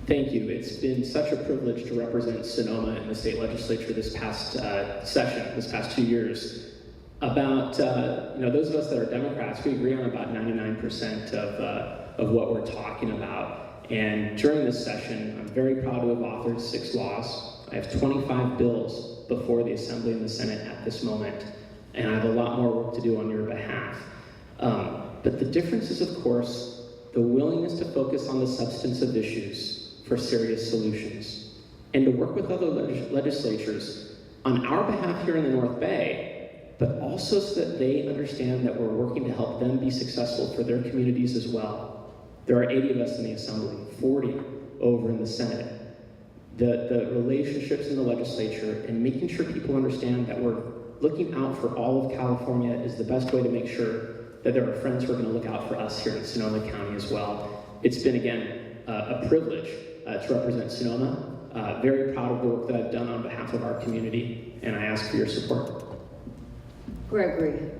Thank you. It's been such a privilege to represent Sonoma in the state legislature this past session, this past 2 years. About, those of us that are Democrats, we agree on about 99% of what we're talking about. And during this session, I'm very proud to have authored 6 laws. I have 25 bills before the Assembly and the Senate at this moment, and I have a lot more work to do on your behalf. But the difference is, of course, the willingness to focus on the substance of issues for serious solutions, and to work with other legislatures on our behalf here in the North Bay, but also so that they understand that we're working to help them be successful for their communities as well. There are 80 of us in the Assembly, 40 over in the Senate. The relationships in the legislature and making sure people understand that we're looking out for all of California is the best way to make sure that there are friends who are going to look out for us here in Sonoma County as well. It's been, again, a privilege to represent Sonoma. Very proud of the work that I've done on behalf of our community, and I ask for your support. Gregory.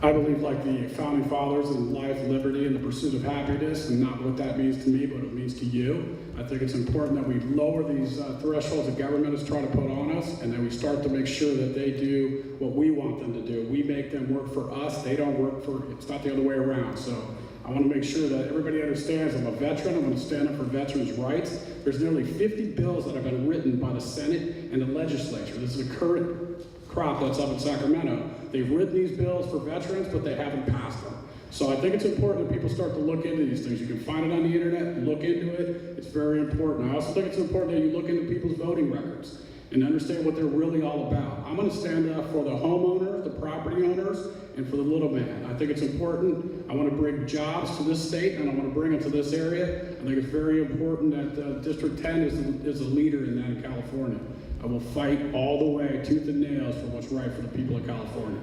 I believe, like the founding fathers, in life, liberty, and the pursuit of happiness, and not what that means to me, but what it means to you. I think it's important that we lower these thresholds that government is trying to put on us, and that we start to make sure that they do what we want them to do. We make them work for us. They don't work for, it's not the other way around. So I want to make sure that everybody understands I'm a veteran. I'm going to stand up for veterans' rights. There's nearly 50 bills that have been written by the Senate and the legislature. This is a current crop that's up in Sacramento. They've written these bills for veterans, but they haven't passed them. So I think it's important that people start to look into these things. You can find it on the internet, look into it. It's very important. I also think it's important that you look into people's voting records and understand what they're really all about. I'm going to stand up for the homeowners, the property owners, and for the little man. I think it's important. I want to bring jobs to this state, and I want to bring them to this area. I think it's very important that District 10 is a leader in that in California. I will fight all the way, tooth and nails, for what's right for the people of California.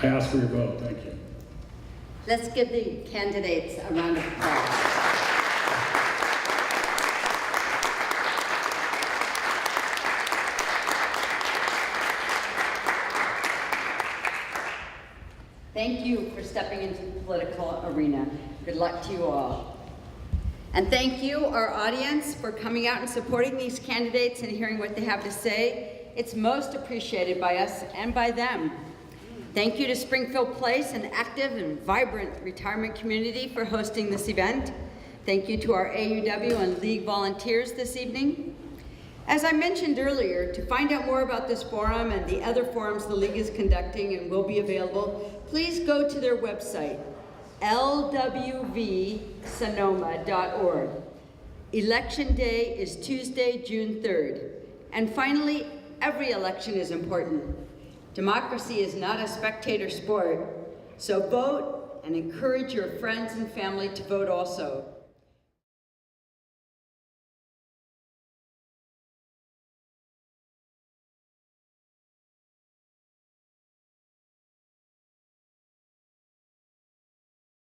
I ask for your vote. Thank you. Let's give the candidates a round of applause. political arena. Good luck to you all. And thank you, our audience, for coming out and supporting these candidates and hearing what they have to say. It's most appreciated by us and by them. Thank you to Springfield Place, an active and vibrant retirement community, for hosting this event. Thank you to our AUW and League volunteers this evening. As I mentioned earlier, to find out more about this forum and the other forums the League is conducting and will be available, please go to their website, lwvsonoma.org. Election Day is Tuesday, June 3rd. And finally, every election is important. Democracy is not a spectator sport, so vote and encourage your friends and family to vote also.